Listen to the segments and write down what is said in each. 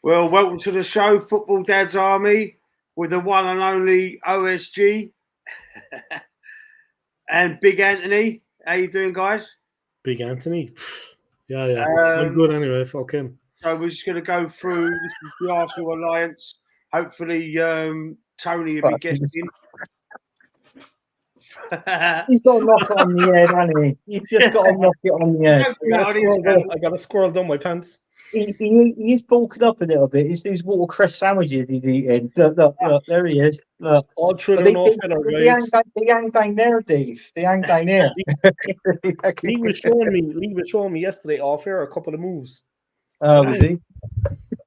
Well, welcome to the show, Football Dad's Army, with the one and only OSG and Big Anthony. How you doing, guys? Big Anthony? Yeah. I'm good anyway, fuck him. So we're just going to go through. This is the Arsenal Alliance. Hopefully, Tony will be guesting. He's got to knock it on the head, hasn't he? He's just got to knock it on the head. I got to squirrel down my pants. He's bulking up a little bit. He's these watercress sandwiches he's eating. Look, there he is. Look. All thrilling off header, guys. They hang down there, Dave. They hang down there. Lee was showing me yesterday off air a couple of moves. Oh, was he?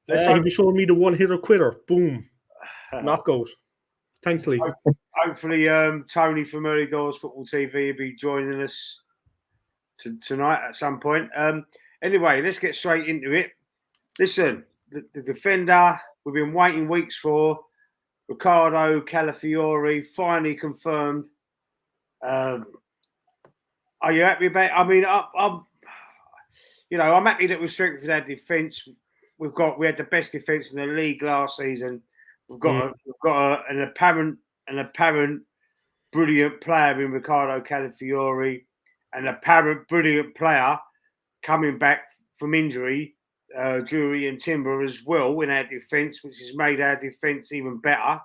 He was showing me the one hitter quitter. Boom. Knockout. Thanks, Lee. Hopefully, Tony from Early Doors Football TV will be joining us tonight at some point. Anyway, let's get straight into it. Listen, the defender we've been waiting weeks for, Ricardo Calafiori, finally confirmed. Are you happy about it? I mean, I'm happy that we've strengthened our defence. We had the best defence in the league last season. We've got an apparent brilliant player in Ricardo Calafiori, an apparent brilliant player coming back from injury, Drury and Timber as well in our defence, which has made our defence even better.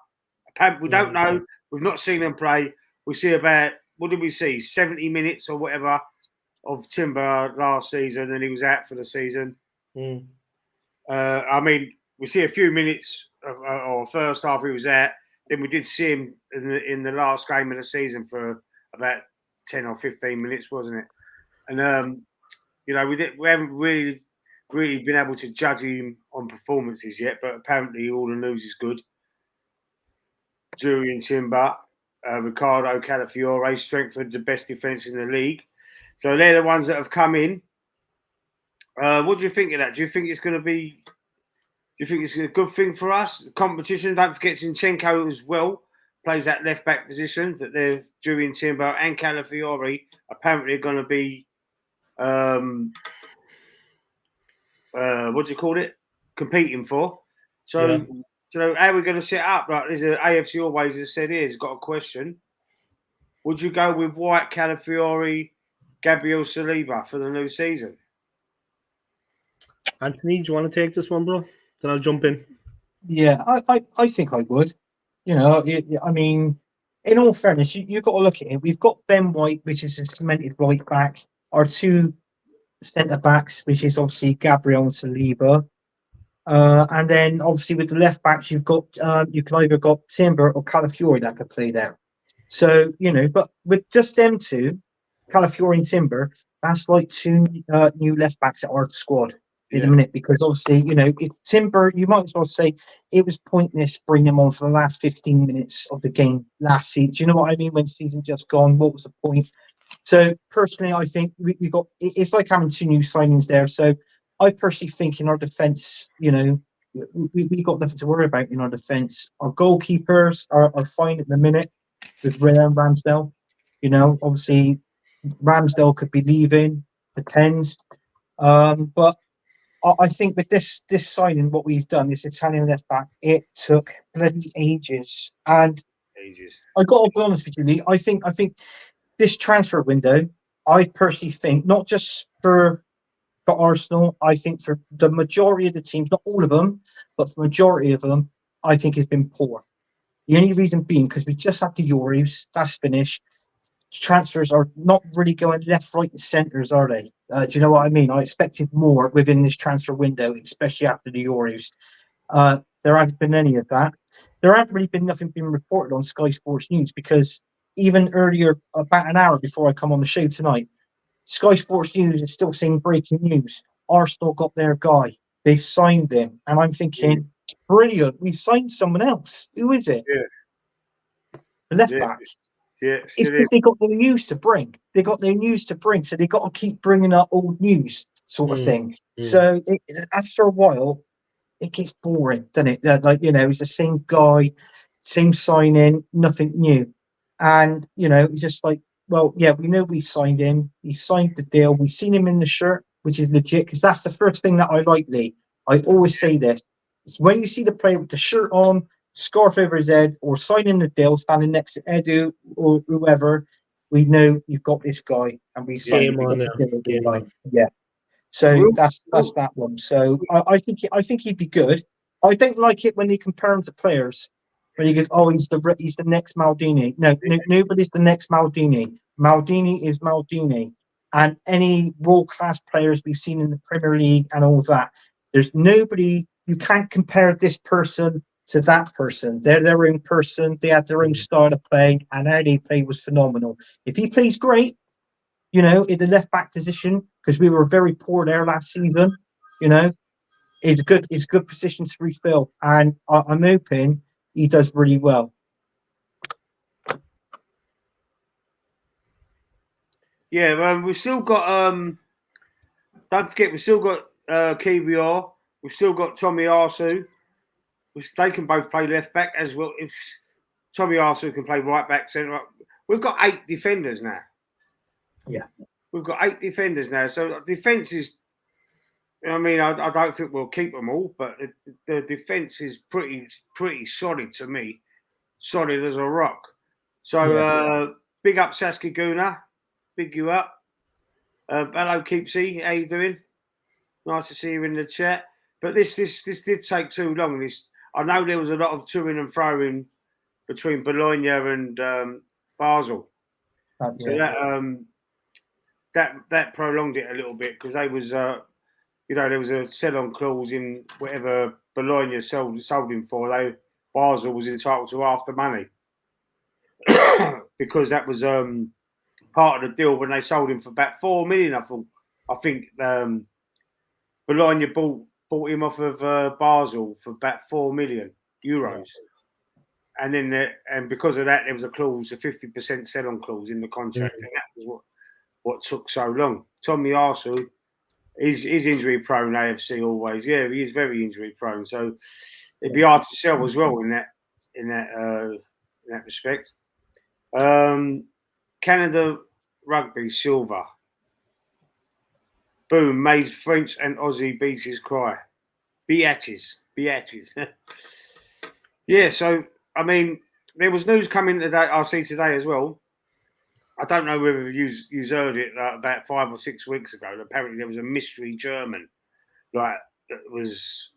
We don't know. We've not seen them play. We see about, what did we see, 70 minutes or whatever of Timber last season, and he was out for the season. I mean, we see a few minutes or first half he was out. Then we did see him in the last game of the season for about 10 or 15 minutes, wasn't it? And we haven't really been able to judge him on performances yet, but apparently all the news is good. Julian Timber, Ricardo Calafiori strengthened the best defence in the league. So they're the ones that have come in. What do you think of that? Do you think it's a good thing for us? The competition, don't forget Zinchenko as well plays that left back position. That they're Julian Timber and Calafiori apparently are going to be what do you call it? Competing for. So how are we going to set up? Like there's an AFC always has said here, has got a question. Would you go with White, Calafiori, Gabriel Saliba for the new season? Anthony, do you want to take this one, bro? Then I'll jump in. Yeah, I think I would. I mean, in all fairness, you've got to look at it. We've got Ben White, which is a cemented right back. Our two centre backs, which is obviously Gabriel and Saliba. And then obviously with the left backs, you can either got Timber or Calafiori that could play there. So, but with just them two, Calafiori and Timber, that's like two new left backs at our squad in a minute, because obviously, if Timber, you might as well say it was pointless bringing him on for the last 15 minutes of the game last season. Do you know what I mean? When the season just gone, what was the point? So personally, I think we got, it's like having two new signings there. So I personally think in our defence, we got nothing to worry about in our defence. Our goalkeepers are fine at the minute with Ray and Ramsdale. Obviously Ramsdale could be leaving, depends. But I think with this signing, what we've done, this Italian left back, it took bloody ages. And I got to be honest with you, Lee. I think this transfer window, I personally think, not just for Arsenal, I think for the majority of the teams, not all of them, but the majority of them, I think has been poor. The only reason being because we just had the Euros, that's finished. Transfers are not really going left, right, and centres, are they? Do you know what I mean? I expected more within this transfer window, especially after the Euros. There hasn't been any of that. There hasn't really been nothing being reported on Sky Sports News, because even earlier, about an hour before I come on the show tonight, Sky Sports News is still saying breaking news. Arsenal got their guy. They've signed him. And I'm thinking, brilliant. We've signed someone else. Who is it? The left back. It's because they got their news to bring. So they got to keep bringing up old news, sort of thing. So after a while, it gets boring, doesn't it? It's the same guy, same signing, nothing new. And, it's just like, well, yeah, we know we signed him. He signed the deal. We've seen him in the shirt, which is legit, because that's the first thing that I like, Lee. I always say this. when you see the player with the shirt on, scarf over his head, or signing the deal, standing next to Edu or whoever, we know you've got this guy, and we signed Game on now. Game on. Yeah. So that's that one. So I think he'd be good. I don't like it when they compare him to players. When he goes, oh, he's the next Maldini. No, nobody's the next Maldini. Maldini is Maldini, and any world class players we've seen in the Premier League and all that. There's nobody. You can't compare this person to that person. They're their own person. They had their own style of play, and how they play was phenomenal. If he plays great, in the left back position, because we were very poor there last season, it's a good position to refill, and I'm hoping he does really well. Yeah, we've still got. Don't forget, we've still got KBR. We've still got Tommy Arsu. They can both play left back as well. If Tommy Arsu can play right back, centre back, we've got 8 defenders now. Yeah, we've got 8 defenders now. So defence is. I mean, I don't think we'll keep them all, but the defence is pretty solid to me, solid as a rock. So big up Saskia Guna, big you up. Hello, Keepsy, how you doing? Nice to see you in the chat. But this did take too long. I know there was a lot of toing and froing between Bologna and Basel, so that prolonged it a little bit because they was. There was a sell-on clause in whatever Bologna sold him for. Basel was entitled to half the money because that was part of the deal when they sold him for about 4 million. I think Bologna bought him off of Basel for about 4 million euros, and then because of that, there was a clause, a 50% sell-on clause in the contract, and that was what took so long. Tommy Arsu. He's injury prone, AFC always. Yeah, he is very injury prone. So it'd be hard to sell as well in that respect. Canada rugby silver. Boom, made French and Aussie beaches cry. Biatches. Yeah, so I mean, there was news coming today. I'll see today as well. I don't know whether you heard it about 5 or 6 weeks ago. Apparently, there was a mystery German that was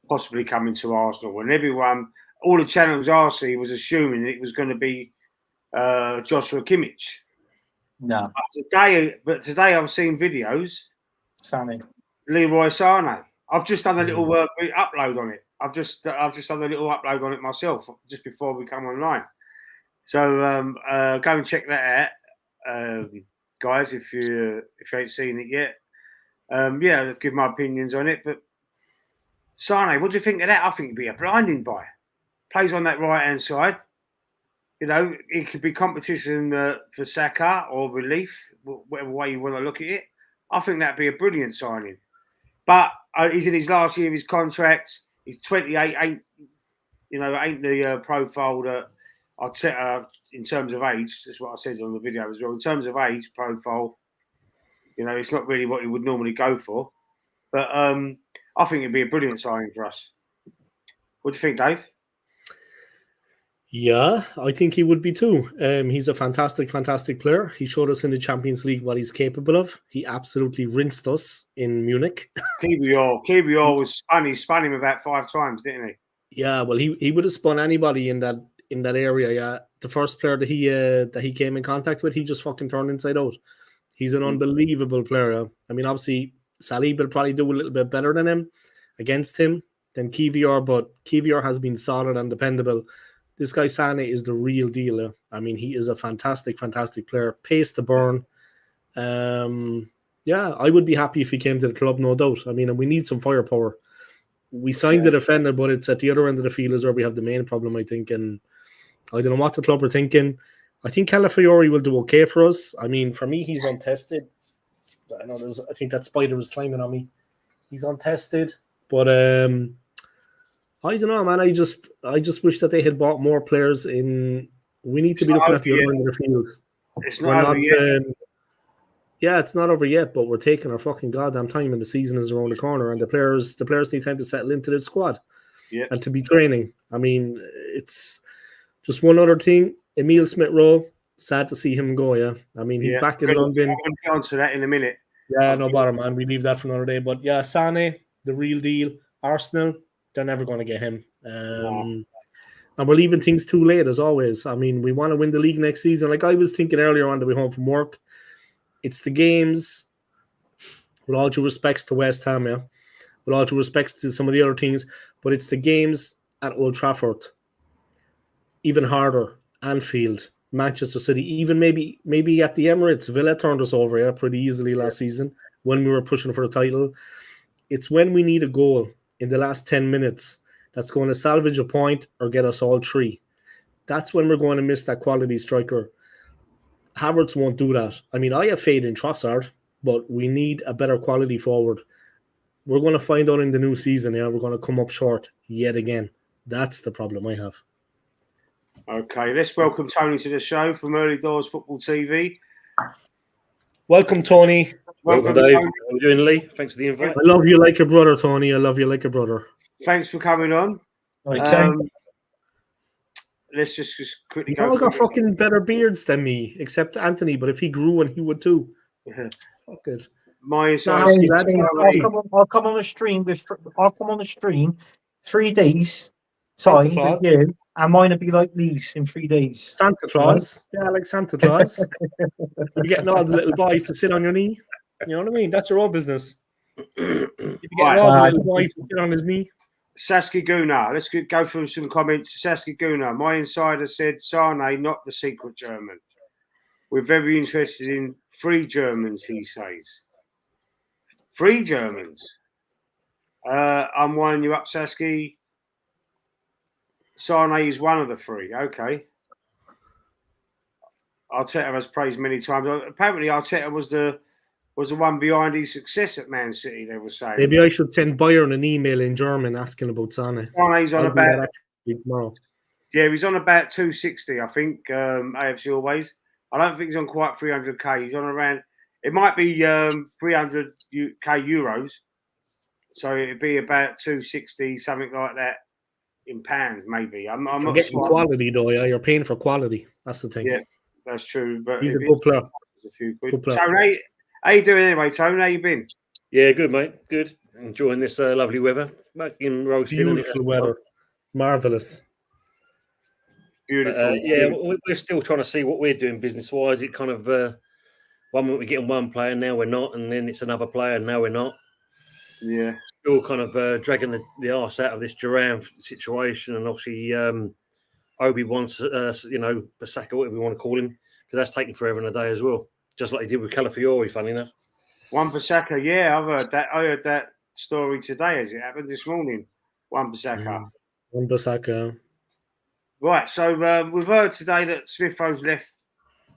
possibly coming to Arsenal, and everyone, all the channels I see, was assuming it was going to be Joshua Kimmich. No. But today I've seen videos. Sane. Leroy Sane. I've just done a little upload on it. I've just done a little upload on it myself just before we come online. So go and check that out, guys. If you ain't seen it yet, let's give my opinions on it. But Sane, what do you think of that? I think he'd be a blinding buy. Plays on that right hand side. It could be competition for Saka or relief, whatever way you want to look at it. I think that'd be a brilliant signing. But he's in his last year of his contract. He's 28. Ain't the profile that I'd set in terms of age. That's what I said on the video as well. In terms of age profile, it's not really what you would normally go for. But I think it'd be a brilliant signing for us. What do you think, Dave? Yeah, I think he would be too. He's a fantastic player. He showed us in the Champions League what he's capable of. He absolutely rinsed us in Munich. KBR was spun. He spun him about 5 times, didn't he? Yeah, well, he would have spun anybody in that area. Yeah, the first player that he came in contact with, he just fucking turned inside out. He's an unbelievable player. I mean, obviously, Saliba will probably do a little bit better than him against him than Kivior, but Kivior has been solid and dependable. This guy Sane is the real deal. I mean, he is a fantastic player. Pace to burn. I would be happy if he came to the club, no doubt. I mean, and we need some firepower. We signed the defender, but it's at the other end of the field is where we have the main problem, I think. And I don't know what the club are thinking. I think Calafiori will do okay for us. I mean, for me, he's untested. I think that spider is climbing on me. He's untested, but I don't know, man. I just wish that they had bought more players in. We need to be looking at the other end of the field. It's not over yet. It's not over yet, but we're taking our fucking goddamn time, and the season is around the corner, and the players need time to settle into the squad. Yeah. and to be training. I mean, it's just one other thing. Emile Smith-Rowe, sad to see him go, yeah. I mean, he's back in London. I'm going to get onto that in a minute. Yeah, no bother, man. We leave that for another day. But yeah, Sané, the real deal. Arsenal, they're never going to get him. And we're leaving things too late, as always. I mean, we want to win the league next season. Like I was thinking earlier on the way home from work, it's the games, with all due respects to West Ham, yeah, with all due respects to some of the other teams, but it's the games at Old Trafford, even harder, Anfield, Manchester City, even maybe at the Emirates. Villa turned us over pretty easily last season when we were pushing for the title. It's when we need a goal in the last 10 minutes that's going to salvage a point or get us all three. That's when we're going to miss that quality striker. Havertz won't do that. I mean, I have faith in Trossard, but we need a better quality forward. We're going to find out in the new season, we're going to come up short yet again. That's the problem I have. Okay, let's welcome Tony to the show from Early Doors Football TV. Welcome, Tony. Welcome, Dave. How are you doing, Lee? Thanks for the invite. I love you like a brother, Tony. I love you like a brother. Thanks for coming on. Okay. Let's just quickly You go. all got fucking better beards than me, except Anthony. But if he grew one, he would too. Yeah. Fuck it. My I'll come on the stream I'll come on the stream 3 days time with you, and mine will be like these in 3 days. Santa Claus, yeah, like Santa Claus. You're getting all the little boys to sit on your knee. You know what I mean? That's your own business. You're getting all the little boys to sit on his knee. Saskia Guna, let's go through some comments. Saskia Guna, my insider said Sane, not the secret German. We're very interested in 3 Germans, he says. 3 Germans. I'm winding you up, Saskia. Sane is one of the 3. Okay. Arteta has praised many times. Apparently, Arteta was the one behind his success at Man City, they were saying. Maybe I should send Bayern an email in German asking about Sane. Sane's on about tomorrow. Yeah, he's on about 260, I think, AFC always. I don't think he's on quite 300k. He's on around, it might be 300k euros. So it'd be about 260, something like that in pounds, maybe. I'm not getting sure. Quality, though, yeah. You're paying for quality. That's the thing. Yeah, that's true. But he's a good player. A few quid. Tony, how you doing anyway, Tony? How you been? Yeah, good, mate. Good. Enjoying this lovely weather. Back in roasting. Beautiful weather. Marvellous. Beautiful. Yeah, we're still trying to see what we're doing business-wise. It kind of, one minute we're getting one player, now we're not, and then it's another player, and now we're not. Yeah. Still kind of dragging the arse out of this Duran situation, and obviously Obi wants, Basaka, whatever we want to call him, because that's taking forever and a day as well, just like he did with Calafiori, funny enough. Wan-Bissaka, yeah, I've heard that. I heard that story today as it happened this morning. Wan-Bissaka. Wan-Bissaka. Right, so we've heard today that Smith-Rowe's left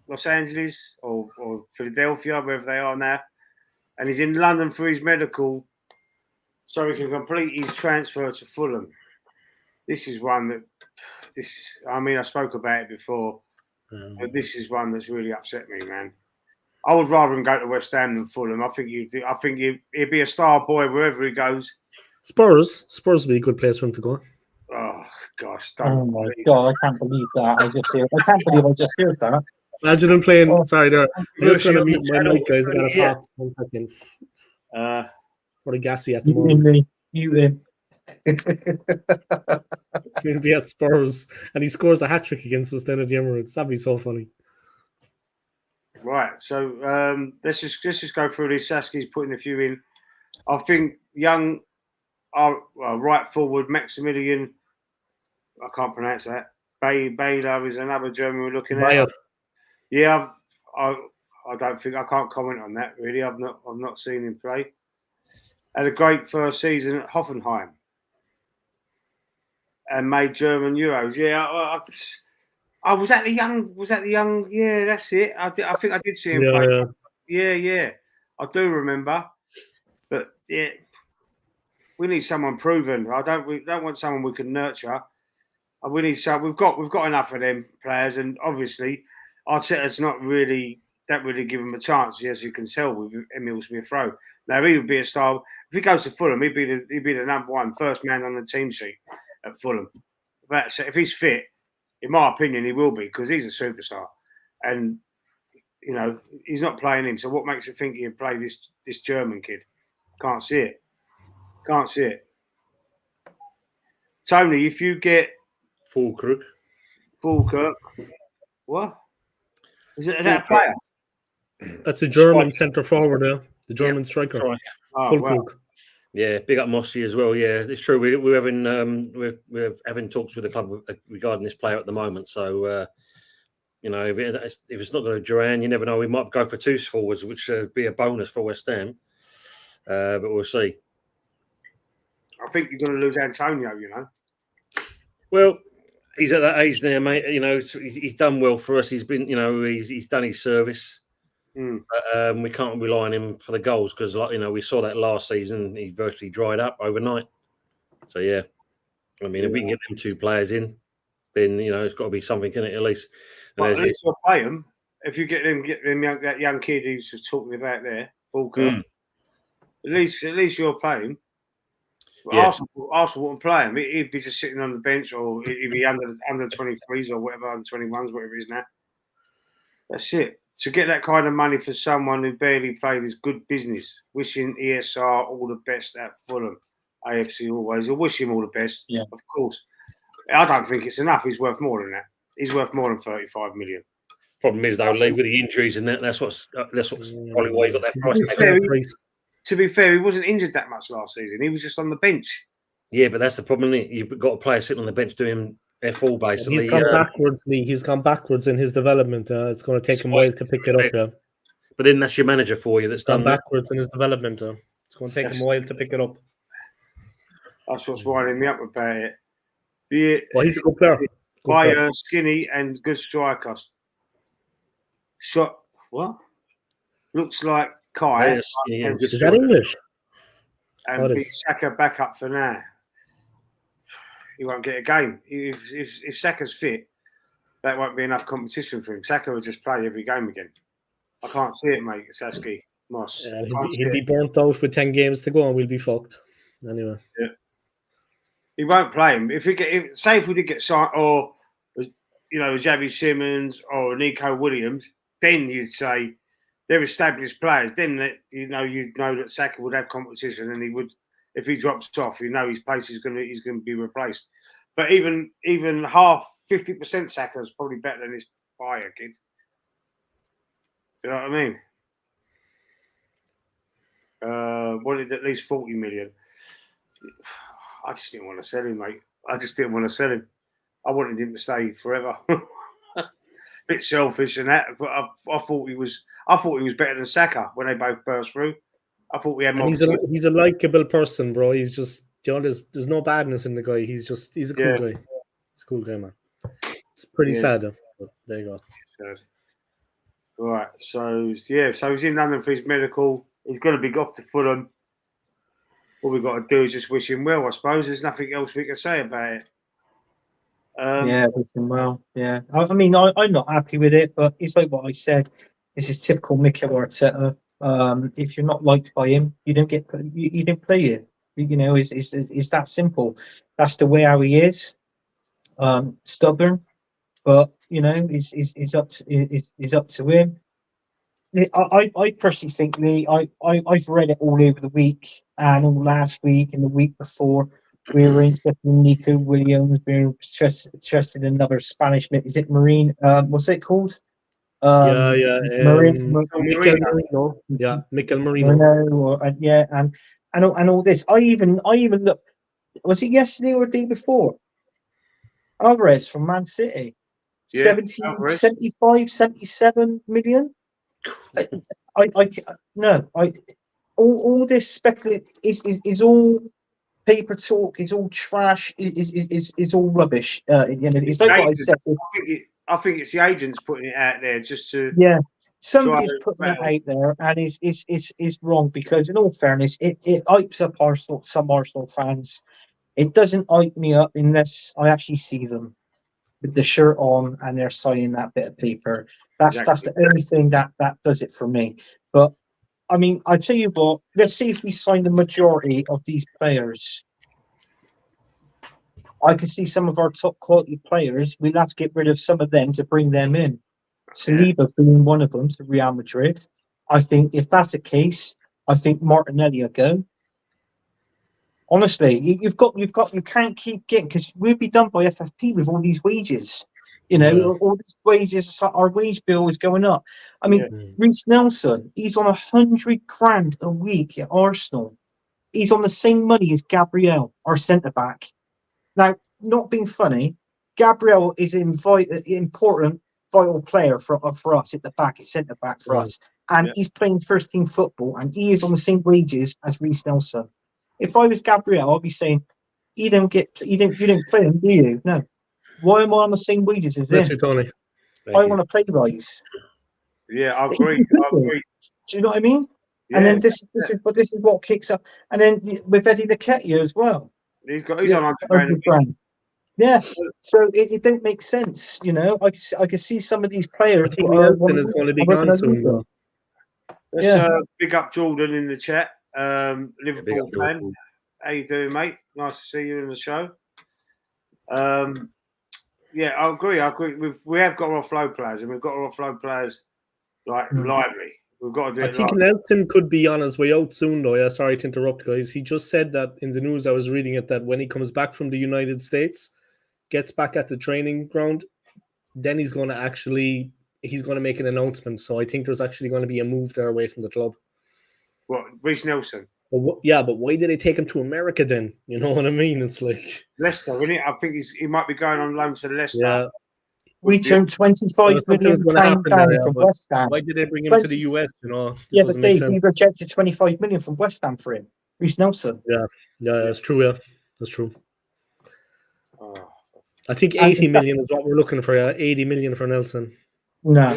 Los Angeles or Philadelphia, wherever they are now, and he's in London for his medical so he can complete his transfer to Fulham. This is one that, I spoke about it before, but this is one that's really upset me, man. I would rather him go to West Ham than Fulham. I think he'd be a star boy wherever he goes. Spurs would be a good place for him to go. Oh gosh! Oh my god! I can't believe that. I can't believe I just heard that. Imagine him playing. Oh, sorry, there. I'm just going to mute my mic, guys. I got to talk 1 second. Pretty gassy at the moment. Mute He'll be at Spurs, and he scores a hat trick against us then at the Emirates. That'd be so funny. Right, so let's just go through these. Saski's putting a few in. I think young, right forward Maximilian. I can't pronounce that. Baylor is another German we're looking at. Yeah, I don't think I can't comment on that really. I've not seen him play. Had a great first season at Hoffenheim and made German Euros. Yeah, was that the young? Was that the young? Yeah, that's it. I think I did see him play. Yeah. I do remember. But yeah, we need someone proven. We don't want someone we can nurture. We need some. We've got enough of them players, and obviously, Arteta's don't really give him a chance, as you can tell with Emile Smith-Rowe. Now he would be a star. If he goes to Fulham, he'd be the number one first man on the team sheet. at Fulham. If he's fit, in my opinion, he will be because he's a superstar, and you know he's not playing him. So what makes you think he'll play this German kid? Can't see it. Can't see it. Tony, if you get Fulkrug, what? Is that a player? That's a German centre forward, the German striker. Right. Oh, Full well. Yeah, big up Mossy as well. Yeah, it's true. We're having talks with the club regarding this player at the moment. So you know, if it's not going to Duran, you never know. We might go for two forwards, which would be a bonus for West Ham. But we'll see. I think you're going to lose Antonio. You know. Well, he's at that age now, mate. You know, he's done well for us. He's been, you know, he's done his service. But, we can't rely on him for the goals because, like, you know, we saw that last season. He virtually dried up overnight. So yeah, I mean, if we can get them two players in, then you know it's got to be something in it at least. But at least you'll play him. If you get that young kid who's just talking about there, Fulker, at least you'll play him. Yeah. Arsenal wouldn't play him. He'd be just sitting on the bench, or he'd be under 23s or whatever, under 21s, whatever it is now. That's it. To get that kind of money for someone who barely played is good business. Wishing ESR all the best at Fulham. AFC always. I wish him all the best, of course. I don't think it's enough. He's worth more than that. He's worth more than 35 million. Problem is, though, Lee, with the injuries and that's what's probably why you got that price. To be fair, he wasn't injured that much last season. He was just on the bench. Yeah, but that's the problem. You've got a player sitting on the bench doing F4 basically. He's gone backwards. He's gone backwards in his development. It's going to take him a while to pick it up. Yeah. But then that's your manager for you. That's gone backwards in his development. It's going to take him a while to pick it up. That's what's winding me up about it. Well, he's a good player. Skinny and good striker. Shot. What? Looks like Kai. Is that English? And big Saka back up for now. He won't get a game. If Saka's fit, that won't be enough competition for him. Saka will just play every game again. I can't see it, mate. Sasky Moss. He'll be burnt out with 10 games to go and we'll be fucked. Anyway. Yeah. He won't play him. If we did get signed, or you know, Xavi Simons or Nico Williams, then you'd say they're established players. Then you know that Saka would have competition, and he would. If he drops off, you know his place is going to be replaced. But even half 50% Saka is probably better than his buyer kid. You know what I mean? Wanted at least 40 million. I just didn't want to sell him, mate. I just didn't want to sell him. I wanted him to stay forever. Bit selfish and that, but I thought he was better than Saka when they both burst through. I thought we had more. He's a likable person, bro. He's just, you know, there's no badness in the guy. He's a cool guy. It's a cool guy, man. It's pretty sad, though. But there you go. Sad. Right. So he's in London for his medical. He's going to be off to Fulham. All we've got to do is just wish him well, I suppose. There's nothing else we can say about it. Wish him well. Yeah. I mean, I'm not happy with it, but it's like what I said. This is typical Mikel Arteta. If you're not liked by him, you don't play it. You know, it's that simple. That's the way how he is. Stubborn, but you know, it's up to him. I personally think, Lee, I've read it all over the week and all last week and the week before. We were interested in Nico Williams. We were interested in another Spanish. Is it Marine? What's it called? Mikel Merino. Yeah, Mikel Merino. And all this. I even looked. Was it yesterday or the day before? Alvarez from Man City. 75, 77 million. All this speculation is all paper talk, is all trash, is all rubbish. It's like what I said. I think it's the agents putting it out there just to. Yeah, somebody's putting it out there, and is wrong because, in all fairness, it hypes up some Arsenal fans. It doesn't hype me up unless I actually see them with the shirt on and they're signing that bit of paper. That's the only thing that does it for me. But I mean, I tell you what, let's see if we sign the majority of these players. I can see some of our top quality players. We'll have to get rid of some of them to bring them in. Saliba being one of them to Real Madrid. I think if that's the case, I think Martinelli will go. Honestly, you can't keep getting, because we'll be done by FFP with all these wages. You know, all these wages, our wage bill is going up. I mean, Reece Nelson, he's on 100 grand a week at Arsenal. He's on the same money as Gabriel, our centre back. Now, not being funny, Gabriel is an important, vital player for us at the back, at centre back for us. And he's playing first team football, and he is on the same wages as Reece Nelson. If I was Gabriel, I'd be saying, you don't play him, do you? No. Why am I on the same wages as him? Tony. I want to play rise. Yeah, I agree. Do you know what I mean? Yeah, and then this is what kicks up. And then with Eddie Nketiah as well. He's on 100 grand. Yeah, so it don't make sense, you know. I can see some of these players. I think Nelson is going to be gone soon, though. Let's big up Jordan in the chat. Liverpool fan. How you doing, mate? Nice to see you in the show. Yeah, I agree. We have got our offload players, and we've got our offload players like lively. We've got to do it. I think Nelson could be on his way out soon, though. Yeah, sorry to interrupt, guys. He just said that in the news. I was reading it that when he comes back from the United States, gets back at the training ground, then he's going to make an announcement. So I think there's actually going to be a move there away from the club. What, Reece Nelson? But why did they take him to America then? You know what I mean? It's like Leicester, isn't it? I think he might be going on loan to Leicester. Yeah. We turned 25 million down from West Ham. Why did they bring him to the US? You know, but Dave, we rejected 25 million from West Ham for him. Reece Nelson. Yeah, that's true. Yeah, that's true. I think 80 million is what we're looking for. Yeah, 80 million for Nelson. No.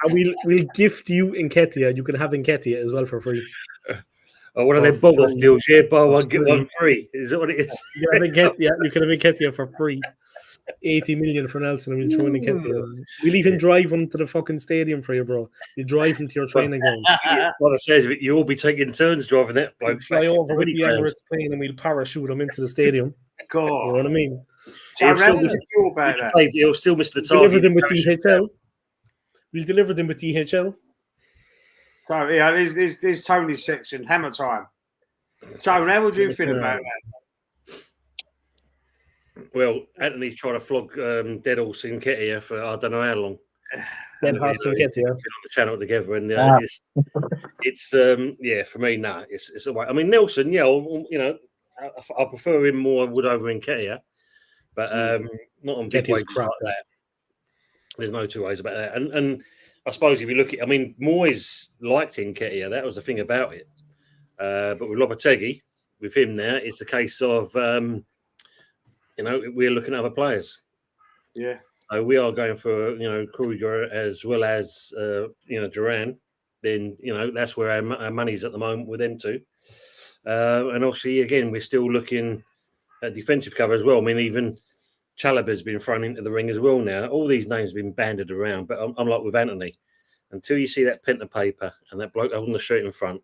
And we'll gift you Nketiah. You can have Nketiah as well for free. Oh, one of them bonus deals, yeah, buy one, get one free. Is that what it is? You can have Nketiah for free. 80 million for Nelson, and we'll throw in Nketiah. We'll even drive him to the fucking stadium for you, bro. You drive him to your training ground. What it says, you'll all be taking turns driving that bloke. Fly over with the Emirates plane and we'll parachute him into the stadium. God. You know what I mean? He'll still miss the target. Deliver them with DHL. We'll deliver them with DHL. So, yeah, there's Tony's section, hammer time. Tony, how would you feel about that? Well, Anthony's trying to flog Dead Horse in Nketiah for I don't know how long. Dead Horse in Nketiah. On the channel together, and it's for me, nah, it's a way. I mean, Nelson, you know, I prefer him more would over Nketiah, but not on big wages like that. There's no two ways about that, and I suppose if you look at, I mean, Moyes liked Nketiah. That was the thing about it. But with Lopetegui, with him there, it's a case of, you know, we're looking at other players. Yeah. So we are going for, you know, Kruger as well as, you know, Duran. Then, you know, that's where our money's at the moment with them two. And obviously, again, we're still looking at defensive cover as well. I mean, even Chalobah's been thrown into the ring as well now. All these names have been banded around, but I'm like with Anthony. Until you see that pen to paper and that bloke on the street in front,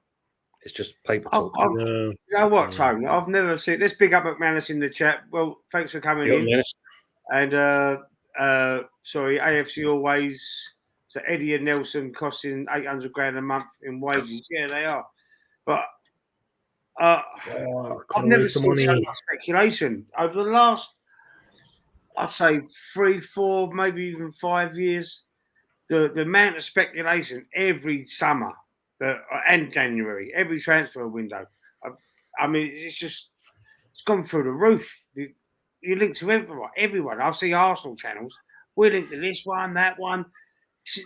it's just paper talk. You know what, Tony? I've never seen. Let's big up McManus in the chat. Well, thanks for coming in. Manus. And sorry, AFC always. So Eddie and Nelson costing 800 grand a month in wages. Yeah, they are. But I've never seen so much speculation over the last, I'd say 3, 4, maybe even 5 years. The amount of speculation every summer and January, every transfer window. I mean, it's gone through the roof. You link to everyone. I've seen Arsenal channels. We're linked to this one, that one.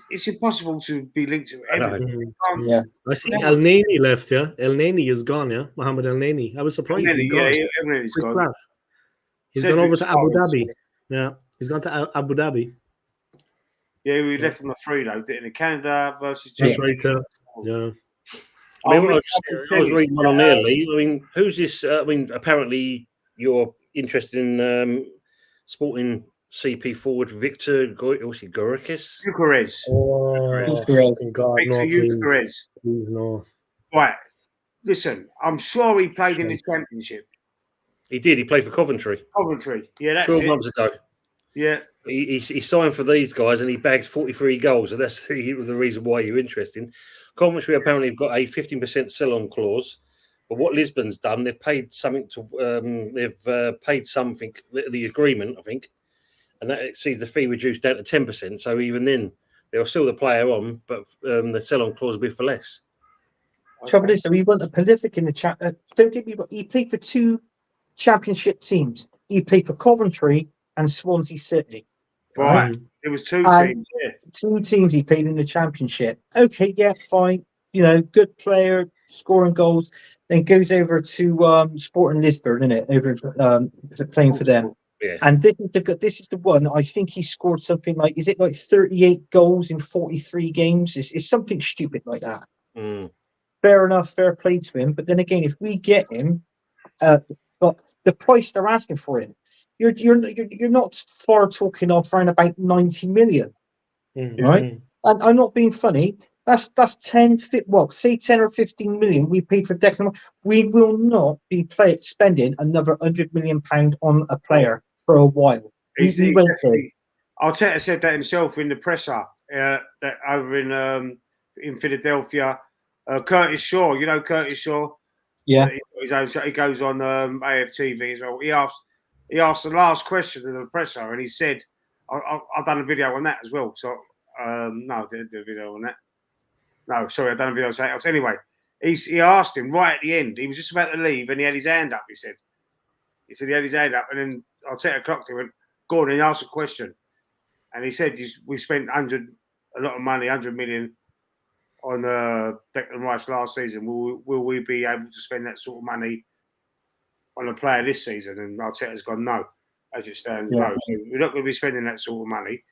It's impossible to be linked to everything. Yeah. I see El Neni left, yeah? El Neni is gone, yeah? Mohamed El Neni. I was surprised he's gone. Yeah, El Neni's gone. He's gone over to Abu Dhabi. Yeah, he's gone to Abu Dhabi. Yeah, we left on the free though, didn't it? Canada versus That's right, yeah. I was reading one on there, Lee. I mean, who's this? I mean, apparently you're interested in sporting CP forward Victor Gyökeres. Gyökeres. Oh, God, Victor Gyökeres. Please, no. Right. listen, I'm sure he played in the Championship. He did. He played for Coventry. Coventry. Yeah, that's 12 it. months ago. Yeah. He signed for these guys and he bagged 43 goals. So that's the reason why you're interested. Coventry apparently have got a 15% sell-on clause. But what Lisbon's done, they've paid something to the agreement, I think, and that sees the fee reduced down to 10%. So even then, they'll still the player on, but the sell-on clause will be for less. Trouble is, he wasn't a prolific in the chat. Don't get me wrong. He played for 2 Championship teams. He played for Coventry and Swansea City. Right. It was 2 teams. Yeah. 2 teams he played in the Championship. Okay, yeah, fine. Good player, scoring goals. Then goes over to Sporting Lisbon, isn't it? Over playing for them. Yeah. And this is the one. I think he scored something like, is it like 38 goals in 43 games? It's something stupid like that. Fair enough, fair play to him. But then again, if we get him, but the price they're asking for him, you're not far talking of around about 90 million, right? And I'm not being funny. That's 10 or 15 million we paid for Declan. We will not be spending another £100 million on a player for a while. Arteta said that himself in the presser that over in Philadelphia. Curtis Shaw, you know Curtis Shaw. Yeah, he goes on AFTV as well. He asked the last question to the presser, and he said, "I've done a video on that as well." So no, I didn't do a video on that. No, sorry, I've done a video on something else. Anyway, he asked him right at the end. He was just about to leave, and he had his hand up. He said he had his hand up, and then Arteta clocked him and went, "Go on," and he asked a question, and he said, "We spent a lot of money, 100 million." On Declan Rice last season, will we be able to spend that sort of money on a player this season? And Arteta's gone no, as it stands, no. So we're not going to be spending that sort of money.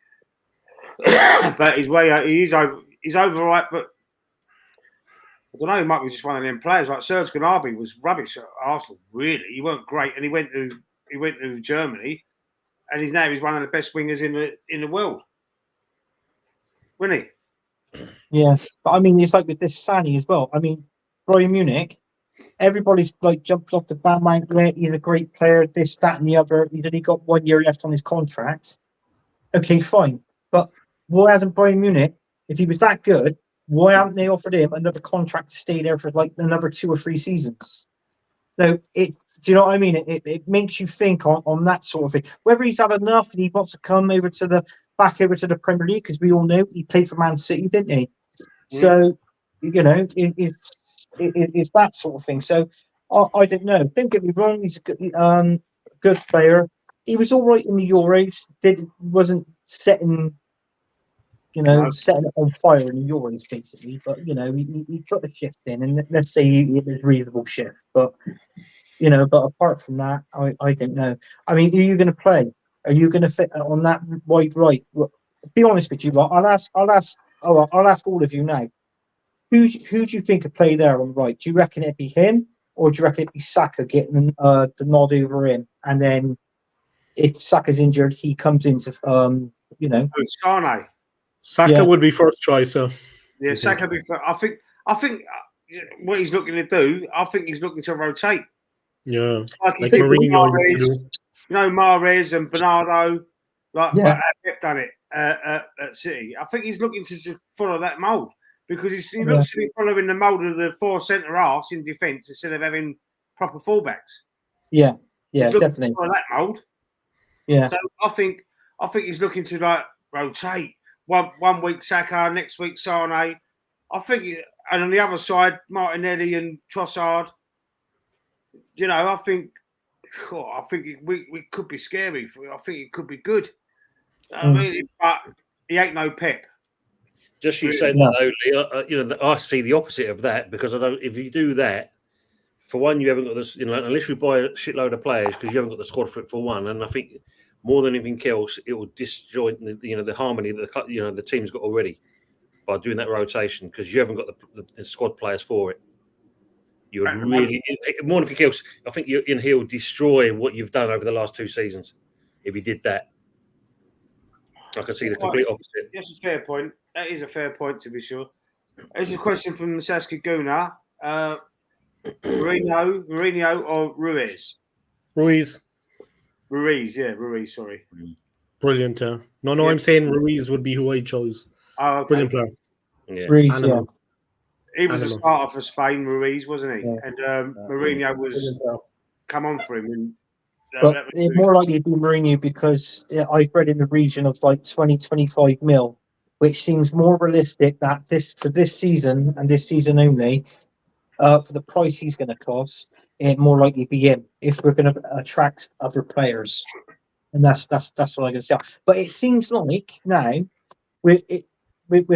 But he's overripe. But I don't know. He might be just one of them players. Like Serge Gnabry was rubbish at Arsenal. Really, he weren't great, and he went to Germany, and he's one of the best wingers in the world, wasn't he? Yeah, but I mean, it's like with this Sani as well. I mean, Bayern Munich, everybody's like jumped off the bandwagon. He's a great player, this, that, and the other. He's only got 1 year left on his contract. Okay, fine. But why hasn't Bayern Munich, if he was that good, why haven't they offered him another contract to stay there for like another 2 or 3 seasons? So do you know what I mean? It makes you think on that sort of thing. Whether he's had enough and he wants to come back over to the Premier League, because we all know he played for Man City, didn't he? So, it's that sort of thing. So, I don't know. Don't get me wrong. He's a good player. He was all right in the Euros. Wasn't setting it on fire in the Euros, basically. But, he put the shift in, and let's say it was reasonable shift. But, but apart from that, I don't know. I mean, are you going to play? Are you going to fit on that wide right? Well, be honest with you, I'll ask all of you now. Who do you think could play there on the right? Do you reckon it'd be him, or do you reckon it'd be Saka getting the nod over him? And then if Saka's injured, he comes into Sane. Saka would be first choice. Yeah, Saka would be first. I think what he's looking to do, I think he's looking to rotate. Yeah, like Mourinho. Mahrez and Bernardo, but Pep done it at City. I think he's looking to just follow that mould, because he looks to be following the mould of the 4 centre halves in defence instead of having proper fullbacks. Yeah, he's definitely to follow that mould. Yeah. So I think he's looking to like rotate. One week Saka, next week Sane. I think, and on the other side, Martinelli and Trossard. I think we could be scary. I think it could be good. I mean, but he ain't no Pep. Just you saying that, only, I see the opposite of that, because if you do that, for one, you haven't got this. Unless you buy a shitload of players, because you haven't got the squad for it, for one. And I think more than anything else, it will disjoint the harmony that the team's got already by doing that rotation, because you haven't got the squad players for it. You would really, more than anything else, I think he'll destroy what you've done over the last 2 seasons if he did that. I can see the complete opposite. That's a fair point. That is a fair point, to be sure. There's a question from Saskia Guna. Mourinho or Ruiz? Ruiz, Ruiz, sorry. brilliant. No, Yeah. I'm saying Ruiz would be who I chose. Oh, okay. Brilliant player. Yeah. Ruiz, Animal. He was a Animal. starter for Spain, Ruiz, wasn't he? Yeah. And Mourinho was Brilliant player. come on for him. And but that was it's more likely to be Mourinho because I've read in the region of like 20-25 mil, which seems more realistic that for this season and this season only, for the price he's going to cost, it more likely be him if we're going to attract other players, and that's what I'm going to say. But it seems like now with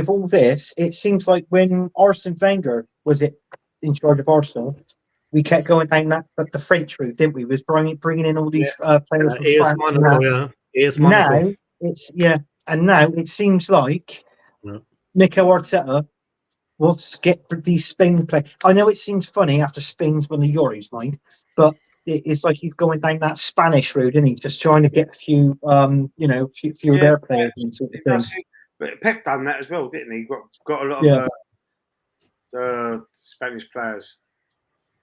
all this, it seems like when Arsene Wenger was in charge of Arsenal, we kept going down that the French route, didn't we? Was bringing in all these players from AS France. Monaco, yeah. AS Monaco. Now it's and now it seems like Mikel Arteta wants to get these Spain players. I know it seems funny after Spain's won the Euros, mind, but it's like he's going down that Spanish route, isn't he? Just trying to get a few, few of their players and sort of thing. But Pep done that as well, didn't he? Got a lot of Spanish players.